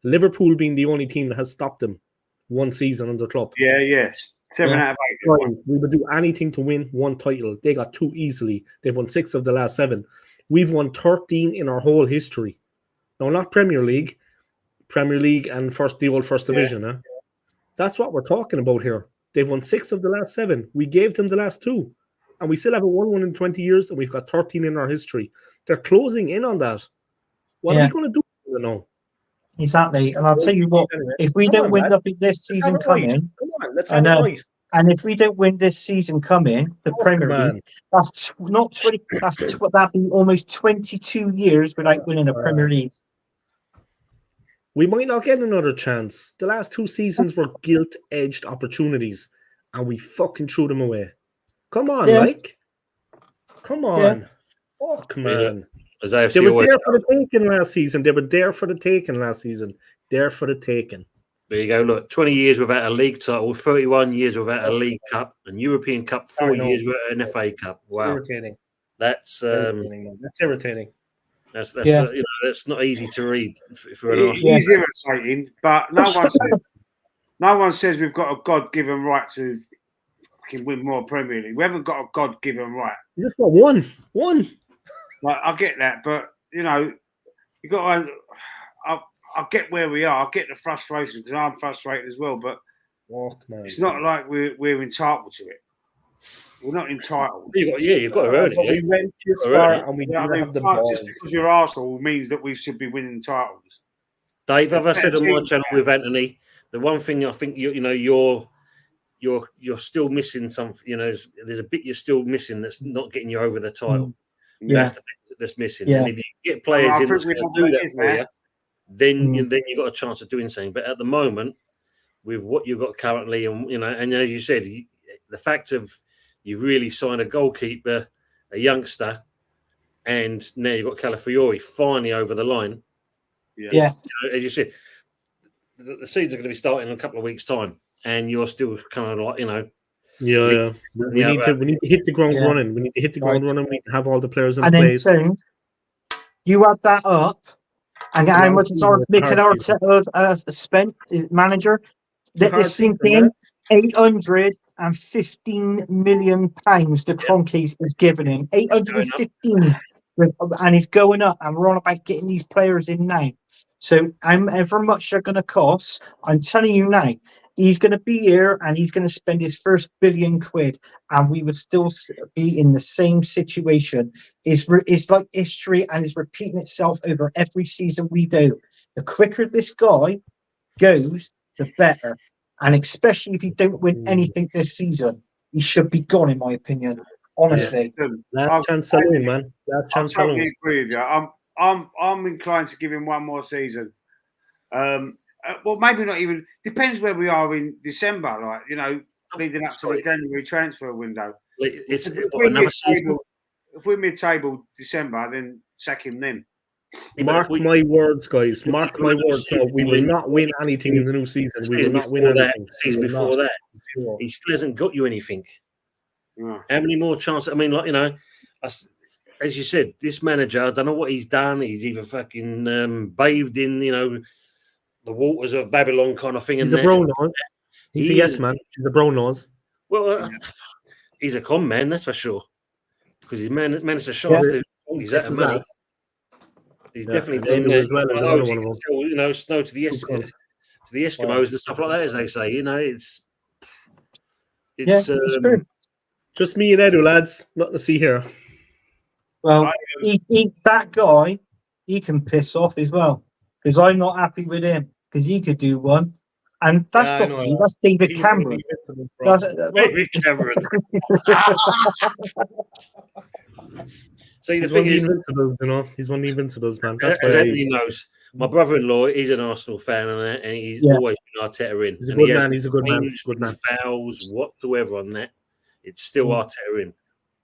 Liverpool being the only team that has stopped them 1 season under Klopp. Yeah, yes. 7 out of 8. We would do anything to win 1 title. They got 2 easily. They've won 6 of the last 7. We've won 13 in our whole history. No, not Premier League and the old First Division. Huh? That's what we're talking about here. They've won 6 of the last 7. We gave them the last 2. And we still haven't won one in 20 years, and we've got 13 in our history. They're closing in on that. What are we going to do? You know? Exactly. And I'll tell you what, if we don't win nothing this season coming, come on, let's have it right. And if we don't win this season coming, the Premier League, that's not 20. That'd be almost 22 years without winning a Premier League. We might not get another chance. The last 2 seasons were gilt-edged opportunities, and we fucking threw them away. Come on, come on. Fuck, man. They were there for the taking last season. There for the taking. There you go. Look, 20 years without a league title, 31 years without a League Cup, and European Cup, 4 years without an FA Cup. Wow, irritating. That's irritating. That's that's not easy to read. If we're it is irritating, but no one says we've got a God-given right to win more Premier League. We haven't got a God-given right. You just got one. Like, I get that, but you got to. I get where we are. I get the frustration because I'm frustrated as well. But it's not like we're entitled to it. We're not entitled. You've got to earn it. We went this far, and we didn't have the balls. Just because you're Arsenal means that we should be winning titles. Dave, have I said on my channel with Anthony, the one thing I think you're still missing something. There's a bit you're still missing that's not getting you over the title. That's the bit that's missing. And if you get players in that's going to do that for you, then you've got a chance of doing something. But at the moment, with what you've got currently, and as you said, the fact of you've really signed a goalkeeper, a youngster, and now you've got Calafiori finally over the line. Yeah. As you said, the seeds are going to be starting in a couple of weeks' time, and you're still kind of like, Yeah. We need to hit the ground running. We need to hit the ground running. We need to have all the players in place. And then you add that up, and how much is Mikel Arteta spent, his manager? This thing paying £815 million the Kroenkes is giving him. 815, and he's going up, and we're on about getting these players in now. So however much they're going to cost, I'm telling you now, he's going to be here and he's going to spend his first £1 billion, and we would still be in the same situation. It's like history, and it's repeating itself over every season we do. The quicker this guy goes, the better. And especially if you don't win anything this season, he should be gone, in my opinion. Honestly, last chance saloon, man. Last chance saloon. I totally agree with you. I'm inclined to give him one more season. Well, maybe not even. Depends where we are in December, leading up to the January transfer window. If we're mid-table December, then sack him then. Mark my words, guys. Mark my words. No, we will not win anything in the new season. We will not win anything. Before that, he still hasn't got you anything. Yeah. How many more chances? I mean, as you said, this manager, I don't know what he's done. He's either fucking bathed in, the waters of Babylon kind of thing. He's a bro nose. He's a yes man. He's a bro nose. Well, he's a con man, that's for sure. because he's managed to shove Yeah. he's out of money. He's definitely and done Edu that. as well as One of another those one you of can them. still, snow to the Eskimos and stuff like that, as they say. It's It's true. Just me and Edu, lads. Nothing to see here. Well, that guy, he can piss off as well because I'm not happy with him because he could do one, and that's Yeah, I not know, me. yeah. That's David He's Cameron. invincible, bro. David Cameron. See, the He's one thing of the is, invincibles, He's one of the invincibles, man. That's as why Anthony knows, my brother-in-law, he's an Arsenal fan, and he's Yeah. always been Arteta in. He's a And he good man. hasn't He's a good man. changed Good man. his vows whatsoever on that. It's still Arteta in.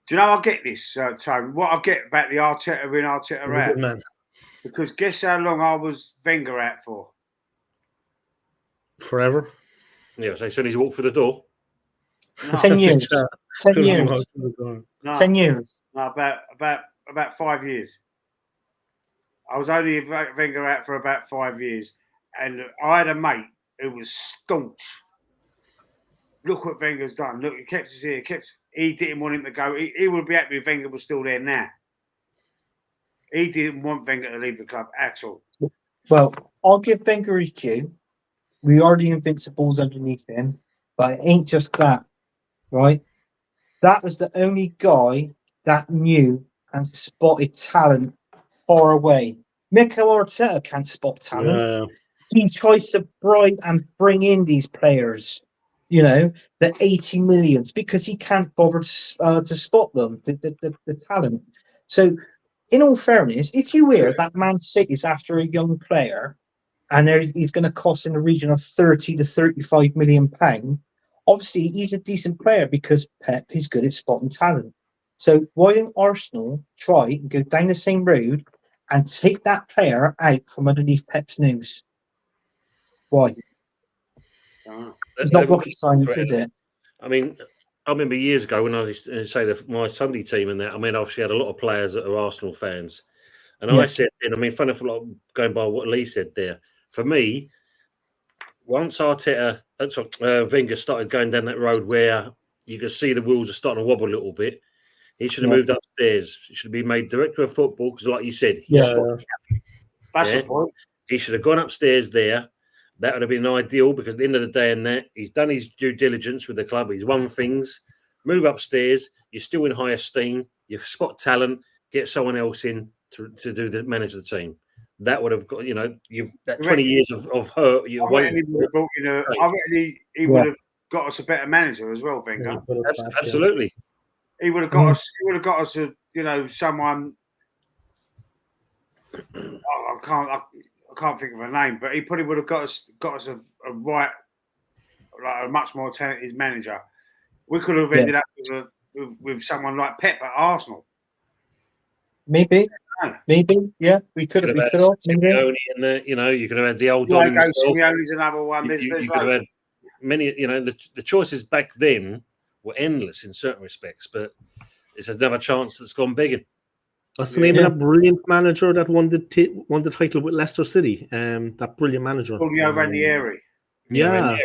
Do you know I get this, Tony? What I get about the Arteta in, Arteta He's a out? good man. Because guess how long I was Wenger out for? Forever. Yeah, so as soon as he walked through the door. No, 10 years. 10 Soon as he years. walks through the door. no, 10 years. no, about 5 years. I was only Wenger out for about 5 years, and I had a mate who was staunch. Look what Wenger's done. Look, he kept us here. He didn't want him to go. He would be happy if Wenger was still there now. He didn't want Wenger to leave the club at all. Well, I'll give Wenger his due. We are the invincibles underneath him, but it ain't just that, right? That was the only guy that knew and spotted talent far away. Mikel Arteta can't spot talent. Yeah. He tries to bribe and bring in these players, the 80 millions, because he can't bother to spot them, the talent. So, in all fairness, if you hear that Man City's after a young player and he's going to cost in the region of 30 to 35 million pounds, obviously he's a decent player because Pep is good at spotting talent. So why don't Arsenal try and go down the same road and take that player out from underneath Pep's nose? Why? It's not rocket science, is it? I mean, I remember years ago when I used to say my Sunday team and that, I mean, obviously had a lot of players that are Arsenal fans. And I said, I mean, funny for going by what Lee said there, for me, once Wenger started going down that road where you could see the wheels are starting to wobble a little bit, he should have moved upstairs. He should have been made director of football because, like you said, That's the point. He should have gone upstairs there. That would have been ideal because at the end of the day, and that he's done his due diligence with the club. He's won things. Move upstairs. You're still in high esteem. You spot talent. Get someone else in to manage the team. That would have got that 20 years of hurt. I reckon he would have got us a better manager as well, Wenger. Absolutely. He would have got us. He would have got us someone. I can't think of a name, but he probably would have got us a much more talented manager. We could have ended up with someone like Pep at Arsenal. Maybe, yeah, we could have. Simeone and you could have had the old Don himself. Simeone's another one. You could have had many. The choices back then were endless in certain respects, but it's another chance that's gone begging. That's the name of that brilliant manager that won the title with Leicester City. That brilliant manager, Claudio Ranieri. Yeah,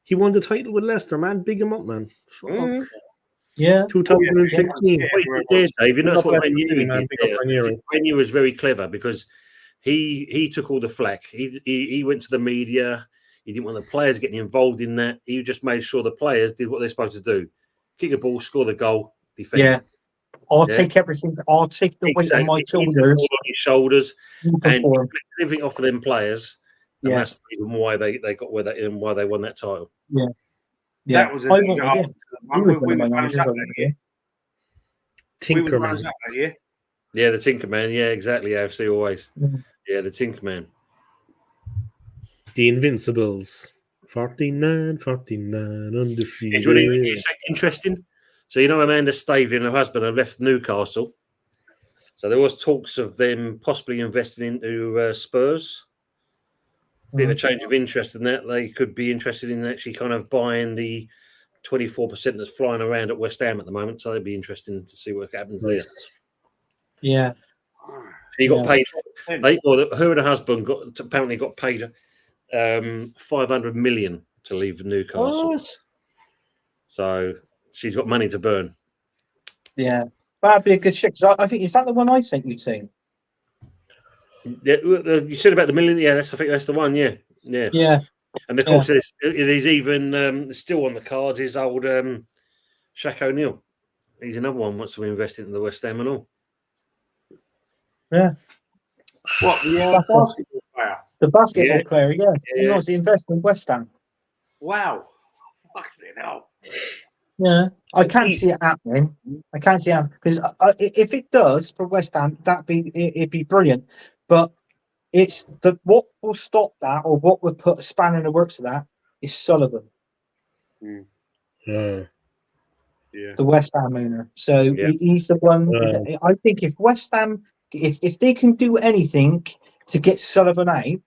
he won the title with Leicester, man. Big him up, man. Fuck. Yeah, 2016. Dave, that's what Ranieri did. Ranieri was very clever because he took all the flack. He went to the media. He didn't want the players getting involved in that. He just made sure the players did what they're supposed to do: kick a ball, score the goal, defend. Yeah. I'll take everything. I'll take the weight on my shoulders. On his shoulders, and everything off of them players. And that's even why they got where they and why they won that title. Yeah. That was we were runners up that year. Tinkerman. Yeah, the Tinkerman. Yeah, exactly. AFC always. Yeah, the Tinkerman. The Invincibles. 49, undefeated. It's really interesting. So, Amanda Staveley and her husband have left Newcastle. So there was talks of them possibly investing into Spurs. Bit of a change of interest in that. They could be interested in actually kind of buying the 24% that's flying around at West Ham at the moment. So it'd be interesting to see what happens there. Yeah. He got paid. Her and her husband apparently got paid 500 million to leave Newcastle. What? So she's got money to burn. Yeah. That'd be a good shit. 'Cause I think is that the one I sent you to? Yeah, you said about the million. Yeah, I think that's the one. Yeah. Yeah. And of course, there's even still on the cards is old Shaq O'Neal. He's another one wants to invest into the West Ham and all. Yeah. What the basketball player? The basketball Yeah. player, yeah. He Yeah. wants to invest in West Ham. Wow. Fucking hell. Yeah. I can't see it happening. I can't see it because if it does for West Ham, it'd be brilliant. But it's what will stop that, or what would put a spanner in the works of that, is Sullivan, Yeah. the West Ham owner. So he's the one. I think if West Ham, if they can do anything to get Sullivan out,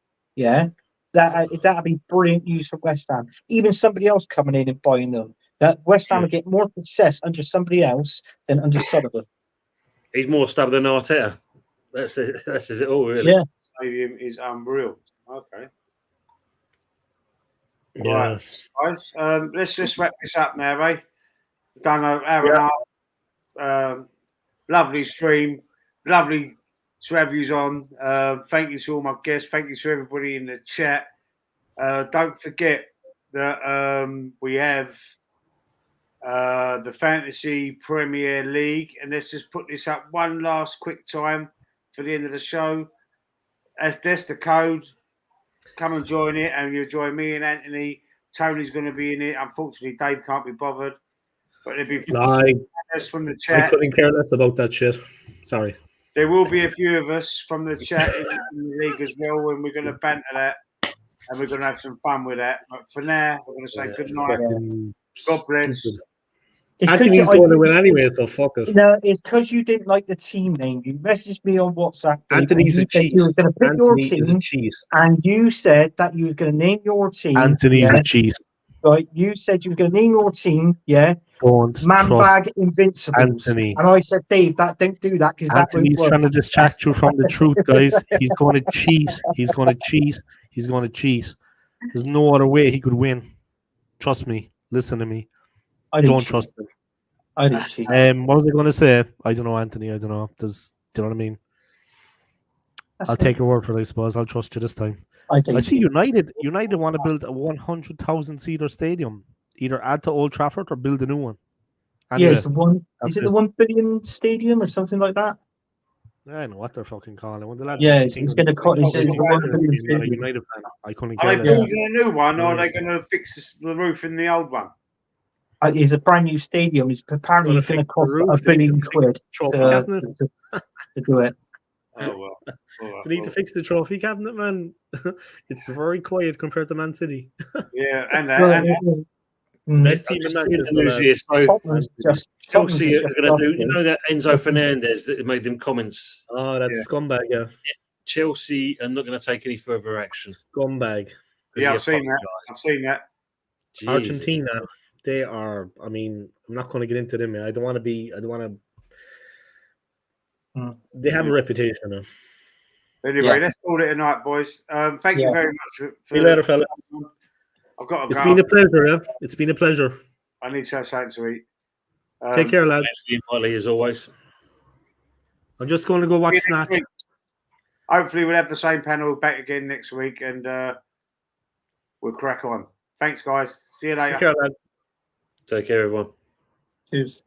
that'd be brilliant news for West Ham. Even somebody else coming in and buying them, that West Ham would get more success under somebody else than under Sullivan. He's more stubborn than Arteta. That says it all, really. Yeah. Stadium is unreal. Okay. Yeah. Right, guys. Let's just wrap this up now, eh? Done an hour and a half. Lovely stream. Lovely to have you on. Thank you to all my guests. Thank you to everybody in the chat. Don't forget that we have the Fantasy Premier League, and let's just put this up one last quick time for the end of the show. That's the code. Come and join it, and you'll join me and Anthony. Tony's going to be in it. Unfortunately, Dave can't be bothered, but there'll be from the chat. I couldn't care less about that shit. Sorry. There will be a few of us from the chat in the league as well, and we're going to banter that, and we're going to have some fun with that. But for now, we're going to say good night. God bless. Anthony's going to win anyway, so fuck it. No, it's because you didn't like the team name. You messaged me on WhatsApp. Anthony's a cheese. You were going to pick your team, and you said that you were going to name your team. Anthony's a cheese. Right, you said you were going to name your team. Yeah. Don't Man-bag Invincibles. Anthony. And I said, Dave, don't do that because Anthony's trying to distract you from the truth, guys. He's going to cheat. He's going to cheat. He's going to cheat. There's no other way he could win. Trust me. Listen to me. Don't trust him. I didn't cheat. What was I going to say? I don't know, Anthony. I don't know. Do you know what I mean? I'll take your word for it, I suppose. I'll trust you this time. I see United want to build a 100,000 seater stadium. Either add to Old Trafford or build a new one. Anyway, it's the one. Is it the 1 billion stadium or something like that? I don't know what they're fucking calling it. When the lads it's going to cost. I couldn't care less. Are they building a new one, or are they going to fix the roof in the old one? It's a brand new stadium. It's apparently going to cost £1 billion to do it. Oh well. They need to fix the trophy cabinet, man. It's very quiet compared to Man City. Yeah, and best team in Manchester. Chelsea are going to do. You know that Enzo Fernandez that made them comments. Oh, that's scumbag. Yeah. Chelsea are not going to take any further action. Scumbag. Yeah, I've seen that. I've seen that. Jesus. Argentina. They are. I mean, I'm not going to get into them. I don't want to. They have a reputation now. Anyway, let's call it a night, boys. Thank you very much. See you later, fellas. I've got to go. It's been a pleasure, yeah. It's been a pleasure. I need to have something to eat. Take care, lads. As always. I'm just going to go watch Snatch. Hopefully, we'll have the same panel back again next week, and we'll crack on. Thanks, guys. See you later. Take care, lads. Take care, everyone. Cheers.